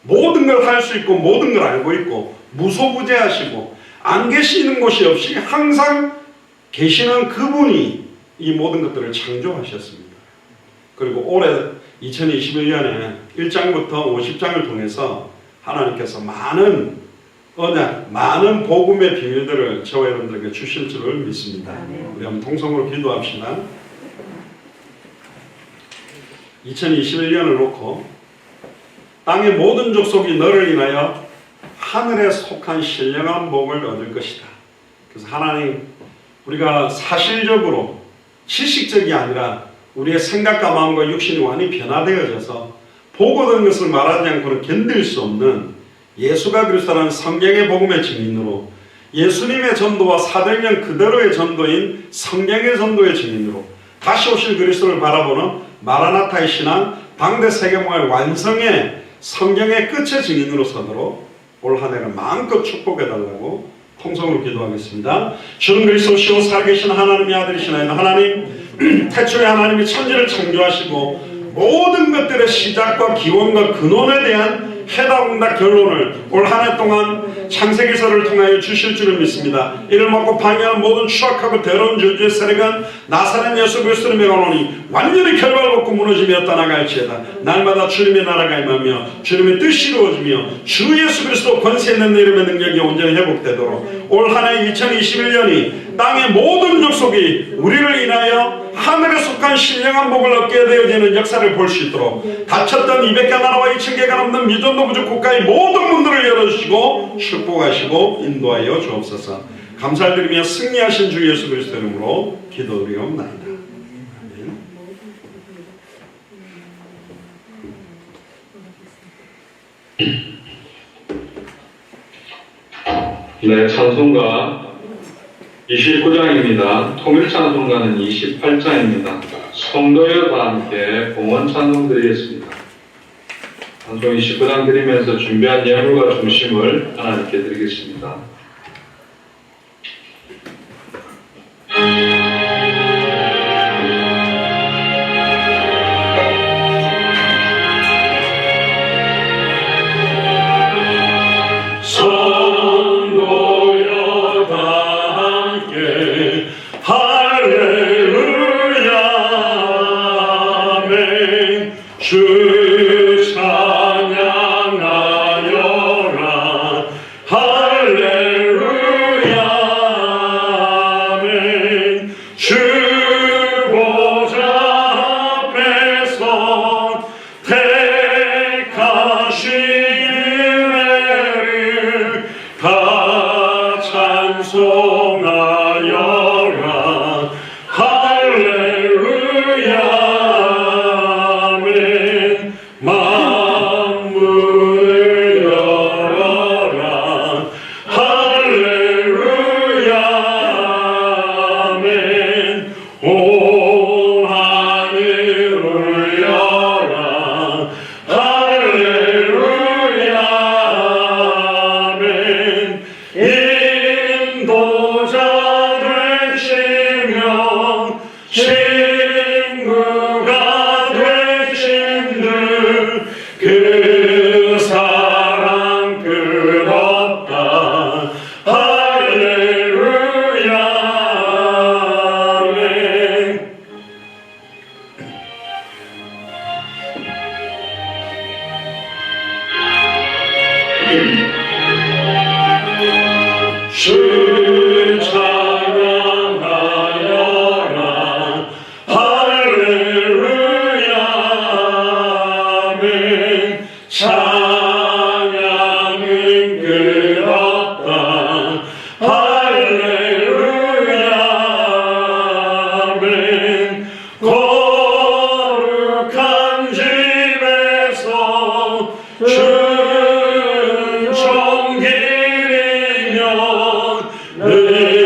S1: 모든 걸 할 수 있고 모든 걸 알고 있고 무소부재하시고 안 계시는 곳이 없이 항상 계시는 그분이 이 모든 것들을 창조하셨습니다. 그리고 올해 2021년에 1장부터 50장을 통해서 하나님께서 많은 언약, 많은 복음의 비밀들을 저와 여러분들에게 주실 줄을 믿습니다. 우리 한번 통성으로 기도합시다. 2021년을 놓고 땅의 모든 족속이 너를 인하여 하늘에 속한 신령한 복을 얻을 것이다. 그래서 하나님, 우리가 사실적으로 지식적이 아니라 우리의 생각과 마음과 육신이 완전히 변화되어져서 복 얻은 것을 말하지 않고는 견딜 수 없는 예수가 그리스도라는 성경의 복음의 증인으로, 예수님의 전도와 사도행전 그대로의 전도인 성경의 전도의 증인으로, 다시 오실 그리스도를 바라보는 마라나타의 신앙, 당대 세계문화의 완성의 성경의 끝의 증인으로 서도록 올 한 해를 마음껏 축복해달라고 통성으로 기도하겠습니다. 주는 그리스도시요 살아계신 하나님의 아들이시나이다. 하나님, 태초에 하나님이 천지를 창조하시고 모든 것들의 시작과 기원과 근원에 대한 해답응답 결론을 올 한 해 동안 창세기서를 통하여 주실 줄을 믿습니다. 이를 먹고 방해하는 모든 추악하고 더러운 저주의 세력은 나사렛 예수 그리스도를 명하노니 완전히 결박받고 무너지며 떠나갈지어다. 날마다 주님의 나라가 임하며 주님의 뜻이 이루어지며 주 예수 그리스도 권세 있는 이름의 능력이 온전히 회복되도록 올 한 해 2021년이 땅의 모든 족속이 우리를 인하여 하늘에 속한 신령한 복을 얻게 되어지는 역사를 볼 수 있도록 닫혔던 200개 나라와 2000개가 넘는 미전도 부족 국가의 모든 문들을 열어주시고 축복하시고 인도하여 주옵소서. 감사드리며 승리하신 주 예수 그리스도 이름으로 기도드리옵나이다. 아멘.
S3: 네, 찬송가 29장입니다. 통일찬송가는 28장입니다. 성도여와 함께 봉헌 찬송 드리겠습니다. 찬송 29장 드리면서 준비한 예물과 중심을 하나님께 드리겠습니다.
S1: 주 찬양하여라 할렐루야 아멘. 주 보좌 앞에서 택하신 은혜를 다 찬송하여라 할렐루야 만물을 열어라 할렐루야 아멘. 온 하늘을 열어라 할렐루야 아멘. 인도자 되시며 친구가 되신 그 사랑 끝없다 할렐루야 아멘. 주 찬양하여라 할렐루야 아멘. 찬양은 끝없다 할렐루야 아멘.